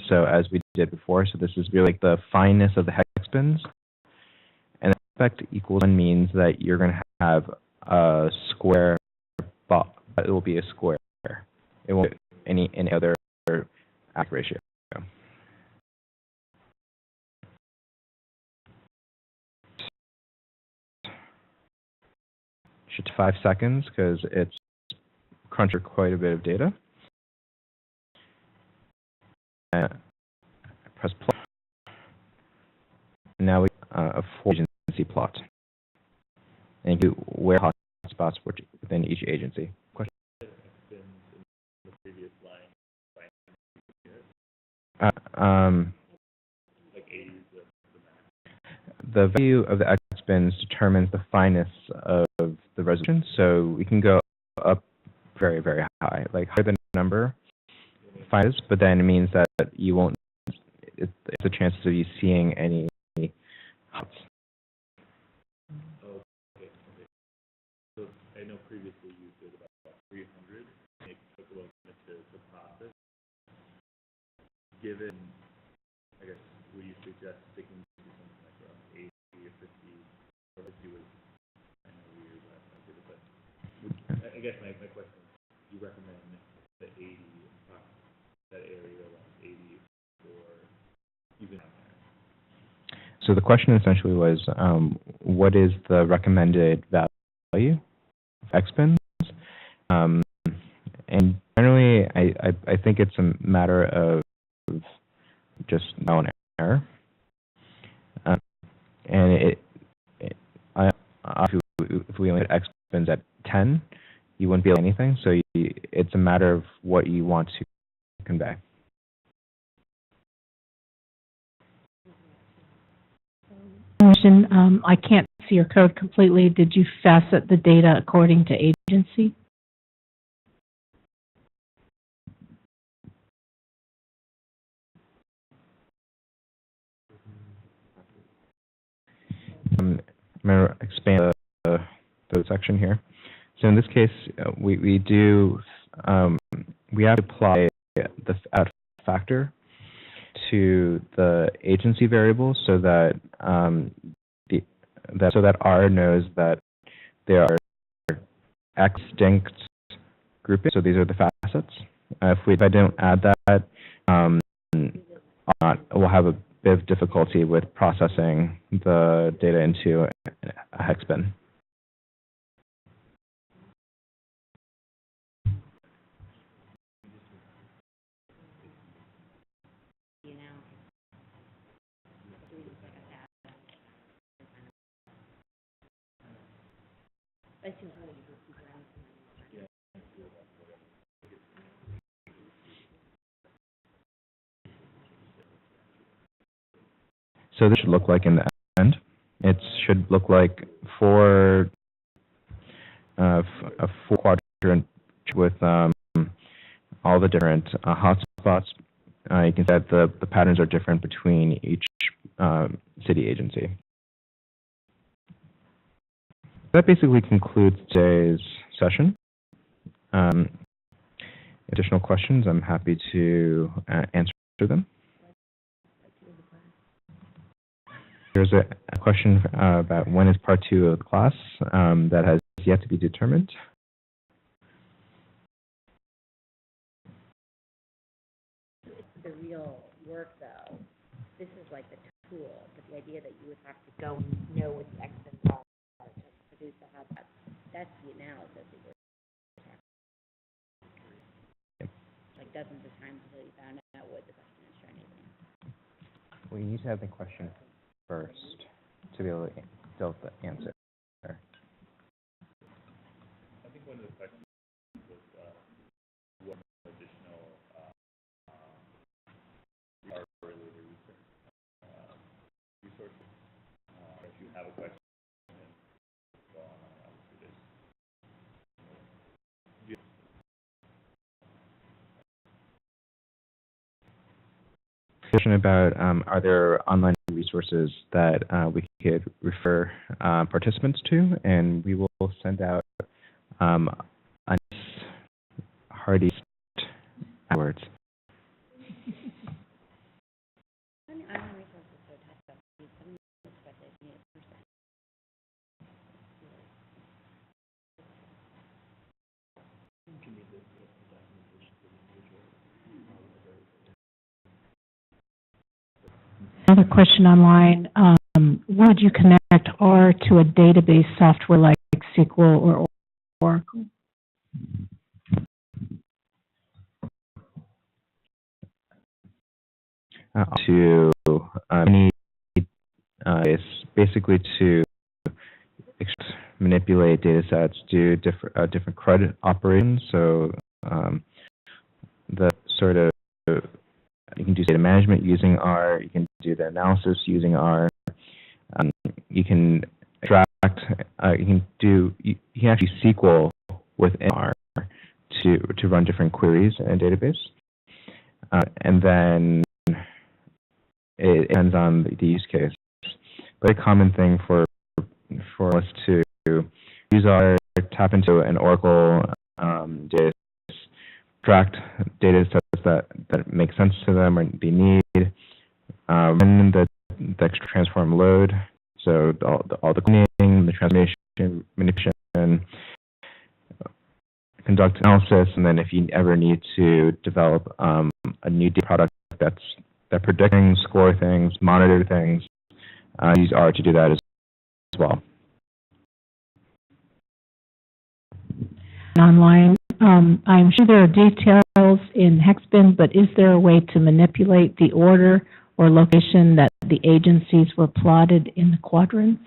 So as we did before, so this is really like the fineness of the hex bins. And aspect equals 1 means that you're going to have a square box. It will be a square. It won't be any other aspect ratio. Should take 5 seconds because it's crunching quite a bit of data. Press plot. Now we a 4 agency plot. And you where hotspots within each agency. Question? The value of the X bins determines the fineness of the resolution, so we can go up very, very high, like higher than the number fineness, but then it means that you won't. It's a chance of you seeing any hots. Okay. So I know previously you did about 300. It took a little bit to process. Given, I guess, would you suggest sticking to something like around 80 or 50? Or 50 was, I know we were last time, but I guess my question is, do you recommend the 80, that area around 80, or even out there? So the question essentially was, what is the recommended value of X bins? And generally, I think it's a matter of just trial and error. And if we only had X bins at 10, you wouldn't be able to do anything. So it's a matter of what you want to convey. Question, I can't see your code completely. Did you facet the data according to agency? I'm going to expand the section here. So in this case, we have to apply the add factor to the agency variable so that so that R knows that there are distinct groupings. So these are the facets. If I don't add that, we'll have a bit of difficulty with processing the data into a hex bin. So this should look like in the end. It should look like a four quadrant with all the different hotspots. You can see that the patterns are different between each city agency. That basically concludes today's session. Additional questions, I'm happy to answer them. There's a question about when is part 2 of the class that has yet to be determined. The real work, though, this is like the tool, but the idea that you would have to go and know what the extents are to produce the hotspot, that's the analysis that you're talking about. Like dozens of times until you found out what the question is trying to do. Well, you need to have the question first to be able to answer. I think one of the questions was what additional related resources. If you have a question, go on obviously this. Question about are there online resources that we could refer participants to, and we will send out a nice hearty afterwards. Another question online, would you connect R to a database software like SQL or Oracle? To any is basically to manipulate data sets, do different CRUD operations. So the sort of you can do data management using R. You can do the analysis using R. You can extract. You can actually SQL within R to run different queries in a database, and then it depends on the use case. But a common thing for us to use R, tap into an Oracle database, extract data sets that make sense to them or they need, run the extra transform load, so all the cleaning, the transformation, manipulation, conduct analysis, and then if you ever need to develop a new data product that predict things, score things, monitor things, use R to do that as well. Online, I'm sure there are details in Hexbin, but is there a way to manipulate the order or location that the agencies were plotted in the quadrants?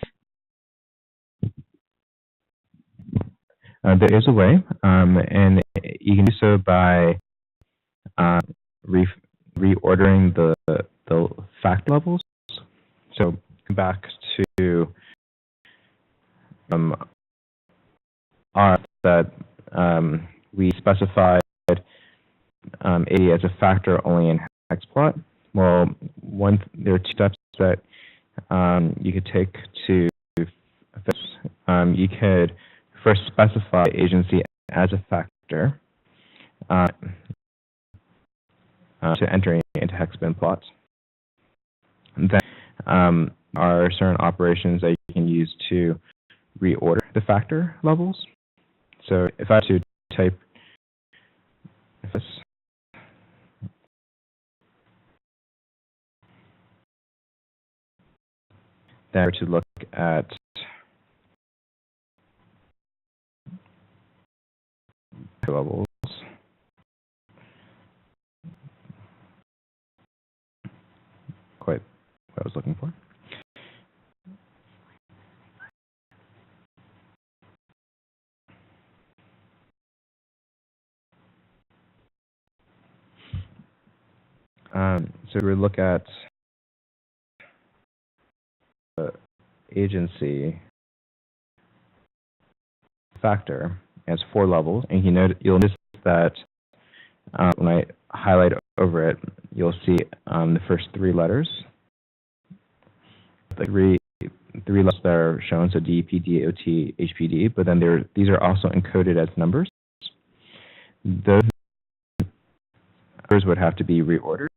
There is a way, and you can do so by reordering the fact levels. So back to R that we specified A as a factor only in hexplot. Well, there are two steps that you could take to you could first specify agency as a factor to enter into hexbin plots. And then are certain operations that you can use to reorder the factor levels. So if I had to type this, then I were to look at levels. Quite what I was looking for. So we look at the agency factor as 4 levels, and you'll notice that when I highlight over it, you'll see the first 3 letters. The three letters that are shown, so DEP, DOT, HPD, but then these are also encoded as numbers. Those numbers would have to be reordered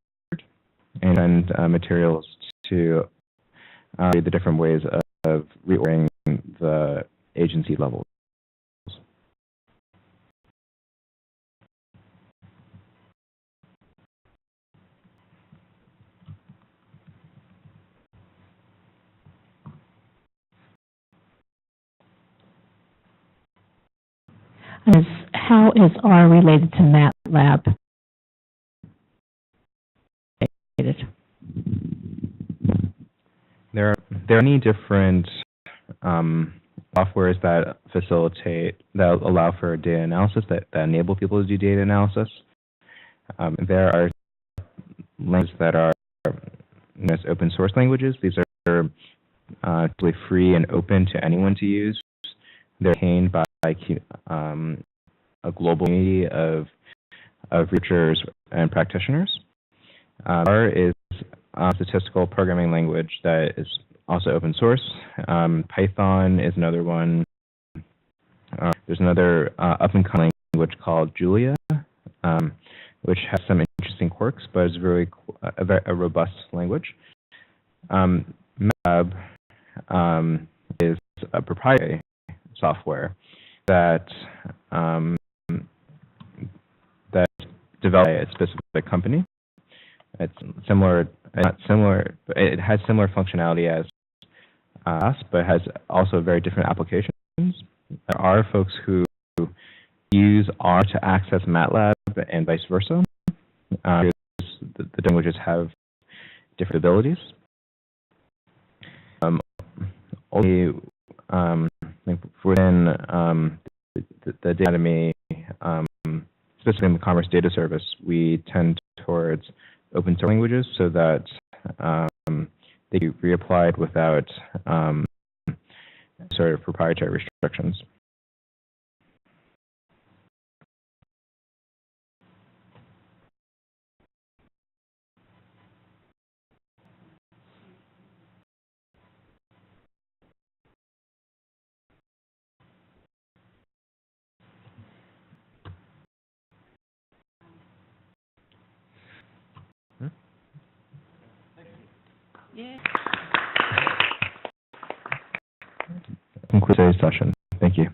and send materials to the different ways of reordering the agency levels. How is R related to Matlab? There are many different softwares that allow for data analysis, that enable people to do data analysis. There are languages that are known as open source languages. These are totally free and open to anyone to use. They're maintained by a global community of researchers and practitioners. R is a statistical programming language that is also open source. Python is another one. There's another up-and-coming language called Julia, which has some interesting quirks, but is really a robust language. Matlab is a proprietary software that developed by a specific company. It's not similar, but it has similar functionality as us, but has also very different applications. There are folks who use R to access Matlab and vice versa. The languages have different abilities. Within the data academy, specifically in the Commerce Data Service, we tend towards open source languages so that they can be reapplied without sort of proprietary restrictions. Yeah. Conclude today's session. Thank you.